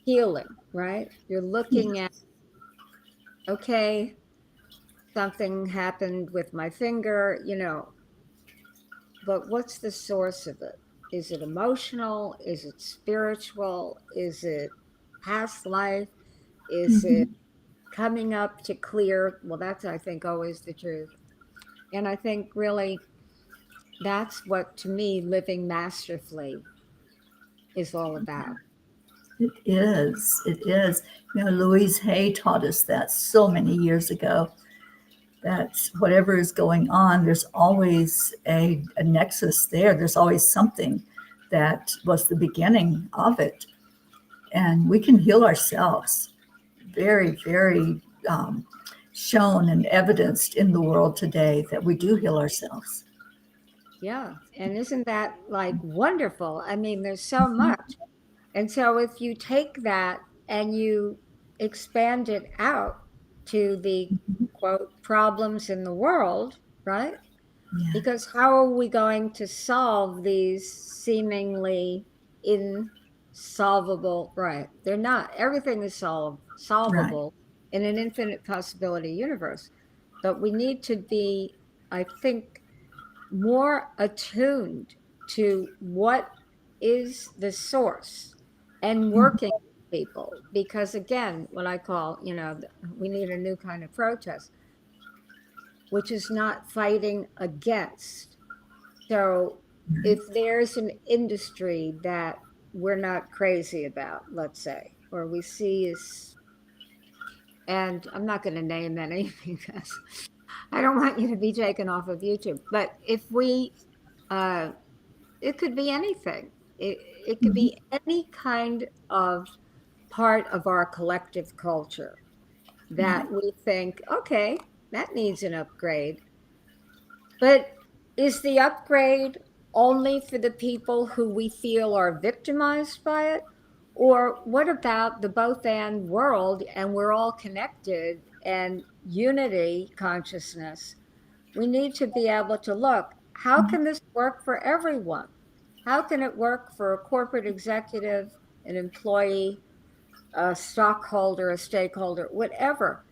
Healing, right? You're looking at, Yes. okay, something happened with my finger, but what's the source of it? Is it emotional? Is it spiritual? Is it past life? Is it Mhm. coming up to clear? Well, that's, I think, always the truth. And I think really that's what, to me, living masterfully is all about. It is. It is. Louise Hay taught us that so many years ago, that whatever is going on, there's always a nexus there. There's always something that was the beginning of it. And we can heal ourselves. Very, very shown and evidenced in the world today that we do heal ourselves. Yeah. And isn't that like wonderful? I mean, there's so much. And so if you take that and you expand it out to the quote problems in the world, right? Yeah. Because how are we going to solve these seemingly insolvable, right? They're not. Everything is Right. solvable in an infinite possibility universe. But we need to be, I think, more attuned to what is the source and Mhm. working with people. Because again, what I call, we need a new kind of protest, which is not fighting against. So if there's an industry that we're not crazy about, let's say, or we see is, and I'm not going to name any because I don't want you to be taken off of YouTube. But if we, uh, it could be anything. It could Mhm. be any kind of part of our collective culture Right. that we think, okay, that needs an upgrade. But is the upgrade only for the people who we feel are victimized by it? Or what about the both and world and we're all connected and unity consciousness? We need to be able to look, how Mhm. can this work for everyone? How can it work for a corporate executive, an employee, a stockholder, a stakeholder, whatever?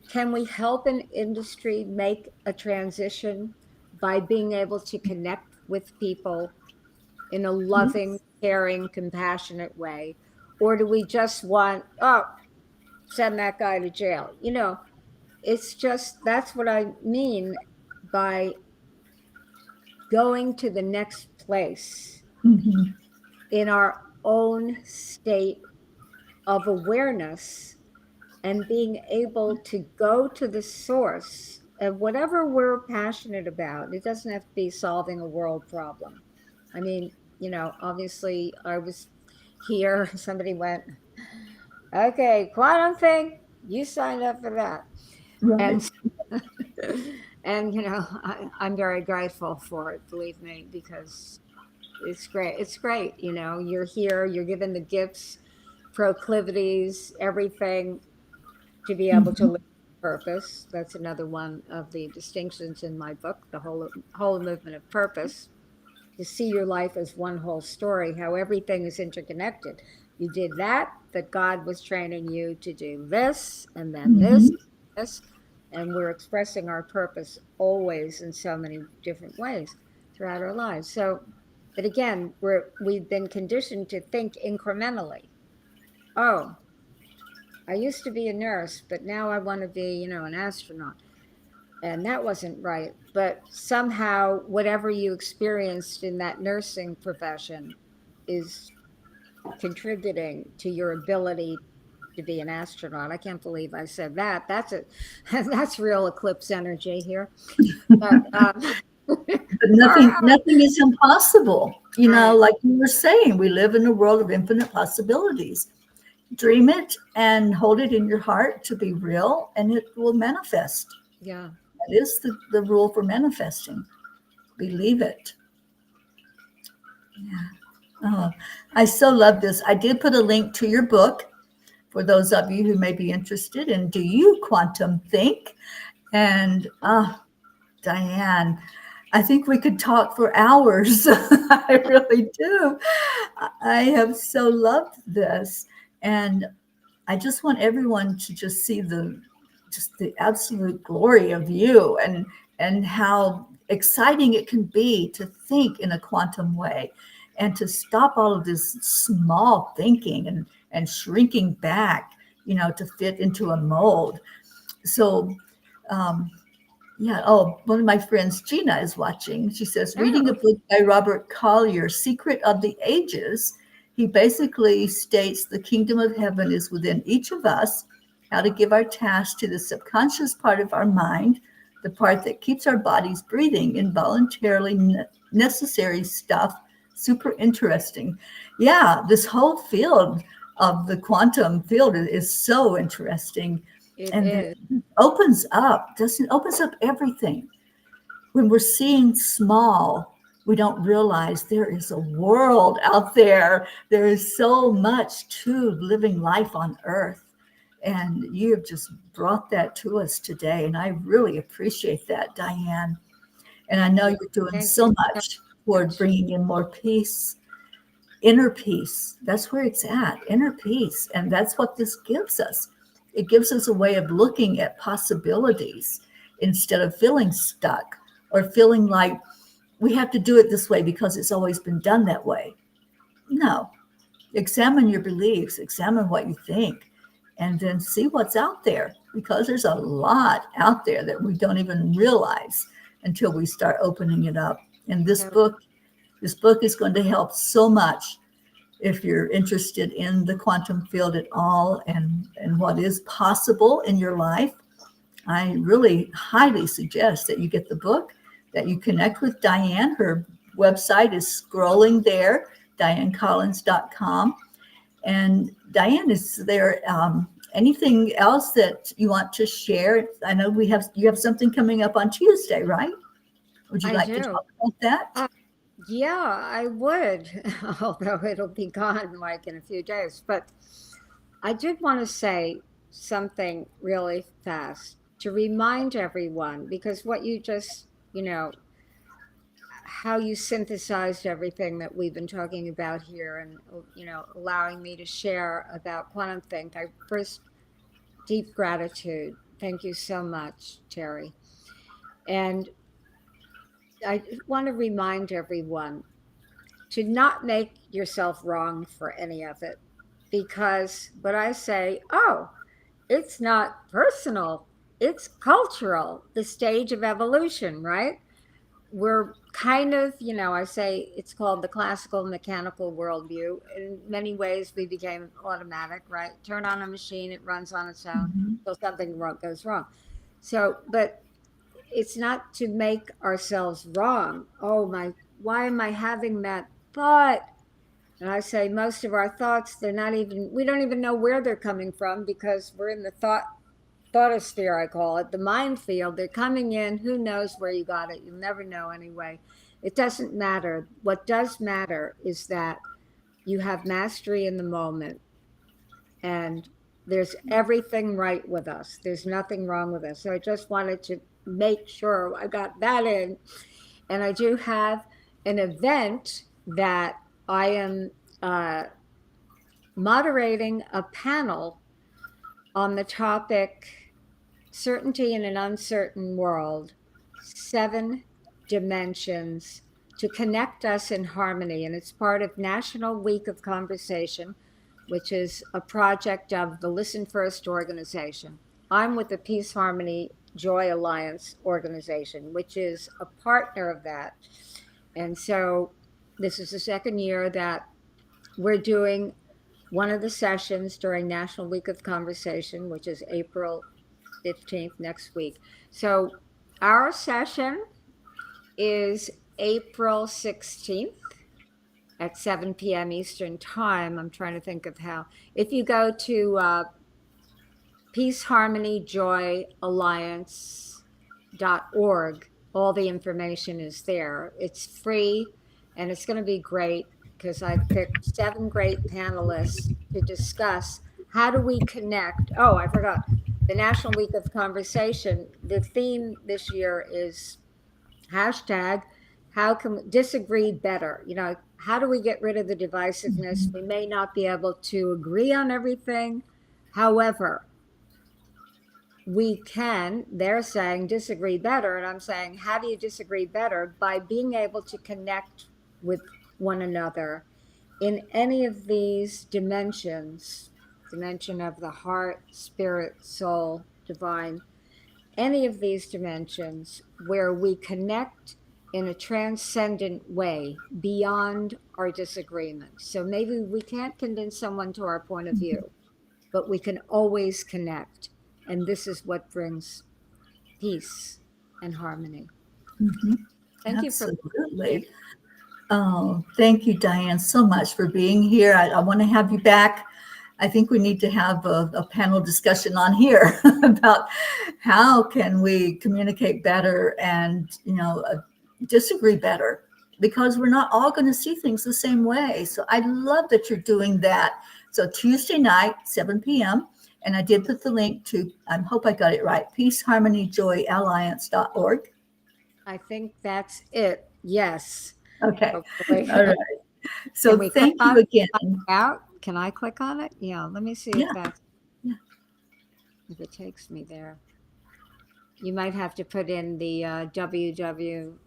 Can we help an industry make a transition by being able to connect with people in a loving, Yes. caring, compassionate way? Or do we just want, oh, send that guy to jail? It's just that's what I mean by going to the next place Mhm. in our own state of awareness and being able to go to the source of whatever we're passionate about. It doesn't have to be solving a world problem. I mean, obviously, I was here, somebody went, okay, QuantumThink, you signed up for that. Right. And and I'm very grateful for it, believe me, because it's great. It's great. You're here, you're given the gifts, proclivities, everything to be able to Mhm. live with purpose. That's another one of the distinctions in my book, the whole movement of purpose. To see your life as one whole story, how everything is interconnected. You did that, but God was training you to do this, and then Mhm. this, and we're expressing our purpose always in so many different ways throughout our lives. So, but again, we've been conditioned to think incrementally. Oh, I used to be a nurse, but now I want to be, an astronaut. And that wasn't right. But somehow, whatever you experienced in that nursing profession is contributing to your ability to be an astronaut. I can't believe I said that. That's it. That's real eclipse energy here. But But all nothing is impossible. right, Like you were saying, we live in a world of infinite possibilities. Dream it and hold it in your heart to be real, and it will manifest. yeah. That is the rule for manifesting. Believe it. Yeah. Oh, I so love this. I did put a link to your book for those of you who may be interested in Do You Quantum Think? And Dianne, I think we could talk for hours. I really do. I have so loved this. And I just want everyone to just see the absolute glory of you and how exciting it can be to think in a quantum way and to stop all of this small thinking and shrinking back, to fit into a mold. So um, yeah. Oh, one of my friends, Gina, is watching. She says, reading a Oh, book by Robert Collier, Secret of the Ages, he basically states the kingdom of heaven is within each of us, how to give our task to the subconscious part of our mind, the part that keeps our bodies breathing, involuntarily necessary stuff. Super interesting. Yeah, this whole field of the quantum field is so interesting. it And is. opens up, doesn't opens up everything. When we're seeing small, we don't realize there is a world out there. There is so much to living life on earth. And you have just brought that to us today. And I really appreciate that, Dianne. And I know Yeah. you're doing Thank you so so much toward much. bringing in more peace, inner peace. That's where it's at, inner peace. And that's what this gives us. It gives us a way of looking at possibilities instead of feeling stuck or feeling like we have to do it this way because it's always been done that way. No, examine your beliefs, examine what you think, and then see what's out there, because there's a lot out there that we don't even realize until we start opening it up. And this book is going to help so much if you're interested in the quantum field at all, and what is possible in your life. I really highly suggest that you get the book, that you connect with Dianne. Her website is scrolling there, diannecollins.com. And Dianne, is there anything else that you want to share? I know you have something coming up on Tuesday, right? Would you I like to do. talk about that? Yeah, I would, although it'll be gone like in a few days. But I did want to say something really fast to remind everyone, because what you just, how you synthesized everything that we've been talking about here, and, allowing me to share about QuantumThink. I first, deep gratitude. Thank you so much, Teri. And I want to remind everyone to not make yourself wrong for any of it. Because what I say, oh, it's not personal, it's cultural, the stage of evolution, right? We're kind of, I say it's called the classical mechanical worldview. In many ways, we became automatic, right? Turn on a machine, it runs on its own Mhm. until something goes wrong. So, but it's not to make ourselves wrong. Oh my, why am I having that thought? And I say most of our thoughts, we don't even know where they're coming from, because we're in the thoughtosphere, I call it, the mind field. They're coming in. Who knows where you got it? You'll never know anyway. It doesn't matter. What does matter is that you have mastery in the moment, and there's everything right with us. There's nothing wrong with us. So I just wanted to make sure I got that in. And I do have an event that I am moderating a panel on the topic Certainty in an Uncertain World, 7 Dimensions to Connect Us in Harmony. And it's part of National Week of Conversation, which is a project of the Listen First organization. I'm with the Peace, Harmony, Joy Alliance organization, which is a partner of that. And so this is the second year that we're doing one of the sessions during National Week of Conversation, which is April 15th, next week. So our session is April 16th at 7 p.m. Eastern Time. I'm trying to think of how. If you go to Peace, Harmony, Joy Alliance.org, all the information is there. It's free, and it's going to be great, because I've picked 7 great panelists to discuss how do we connect. Oh, I forgot. The National Week of Conversation, the theme this year is hashtag how can we disagree better? How do we get rid of the divisiveness? Mhm. We may not be able to agree on everything. However, we can, they're saying, disagree better. And I'm saying, how do you disagree better? By being able to connect with one another in any of these dimensions, dimension of the heart, spirit, soul, divine, any of these dimensions where we connect in a transcendent way beyond our disagreements. So maybe we can't convince someone to our point of view, but we can always connect. And this is what brings peace and harmony. Mhm. Thank you for listening. Absolutely. Oh, thank you, Dianne, so much for being here. I want to have you back. I think we need to have a panel discussion on here about how can we communicate better and, disagree better, because we're not all going to see things the same way. So I love that you're doing that. So Tuesday night, 7 p.m. And I did put the link to, I hope I got it right, peaceharmonyjoyalliance.org. I think that's it. Yes. Okay. Hopefully. All right. Can So we click thank on you it? again. Out? Can I click on it? Yeah, let me see Yeah. Yeah. if it takes me there. You might have to put in the www.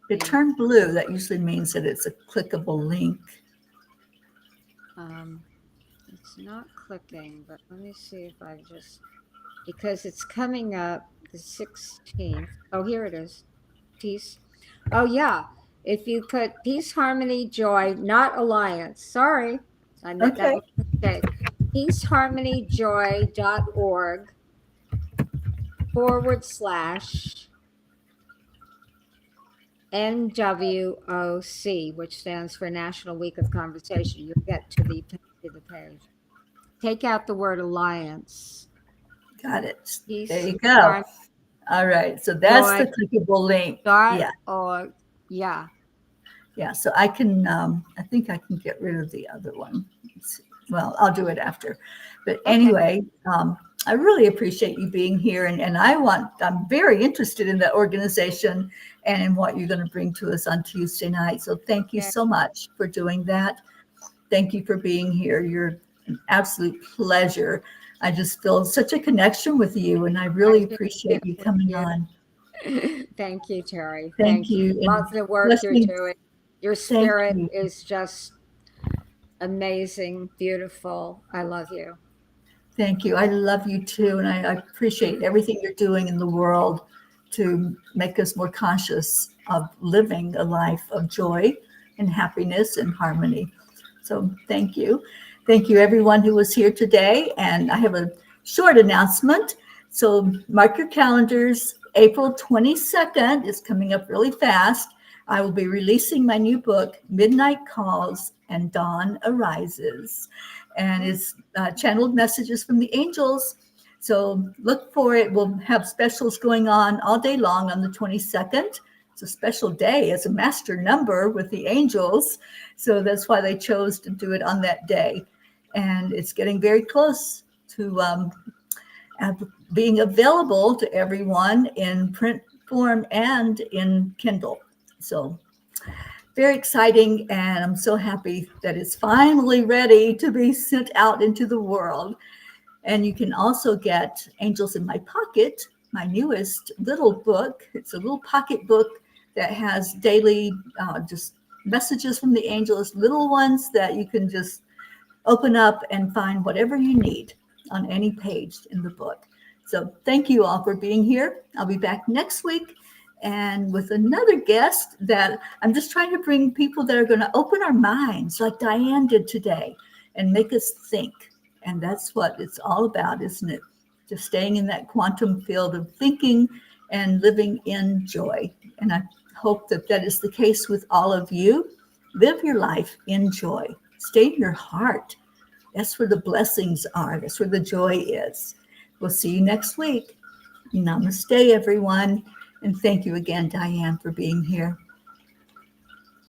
It turned blue. That usually means that it's a clickable link. It's not clicking, but let me see if I just, because it's coming up the 16th. Oh, here it is. Peace. Oh, yeah. If you put peace, harmony, joy, not alliance. Sorry. That Okay. was a mistake. peaceharmonyjoy.org / NWOC, which stands for National Week of Conversation. You'll get to the page. Take out the word alliance. Got it. Peace, There you go. All right. So that's the clickable link. Yeah. Or yeah. Yeah. So I can, I think I can get rid of the other one. Well, I'll do it after. But anyway, I really appreciate you being here. And I'm very interested in the organization and in what you're going to bring to us on Tuesday night. So thank you so much for doing that. Thank you for being here. You're an absolute pleasure. I just feel such a connection with you, and I really appreciate you coming on. Thank you, Teri. Thank you. Love the work you're doing. Your spirit is just amazing, beautiful. I love you. Thank you. I love you too. And I appreciate everything you're doing in the world to make us more conscious of living a life of joy and happiness and harmony. So thank you. Thank you, everyone who was here today. And I have a short announcement. So mark your calendars. April 22nd is coming up really fast. I will be releasing my new book, Midnight Calls and Dawn Arises. And it's channeled messages from the angels. So look for it. We'll have specials going on all day long on the 22nd. It's a special day. It's a master number with the angels. So that's why they chose to do it on that day. And it's getting very close to being available to everyone in print form and in Kindle. So very exciting. And I'm so happy that it's finally ready to be sent out into the world. And you can also get Angels in My Pocket, my newest little book. It's a little pocket book that has daily just messages from the angels, little ones that you can just open up and find whatever you need on any page in the book. So thank you all for being here. I'll be back next week and with another guest that I'm just trying to bring people that are going to open our minds like Dianne did today and make us think. And that's what it's all about, isn't it? Just staying in that quantum field of thinking and living in joy. And I hope that that is the case with all of you. Live your life in joy. Stay in your heart. That's where the blessings are. That's where the joy is. We'll see you next week. Namaste, everyone. And thank you again, Dianne, for being here.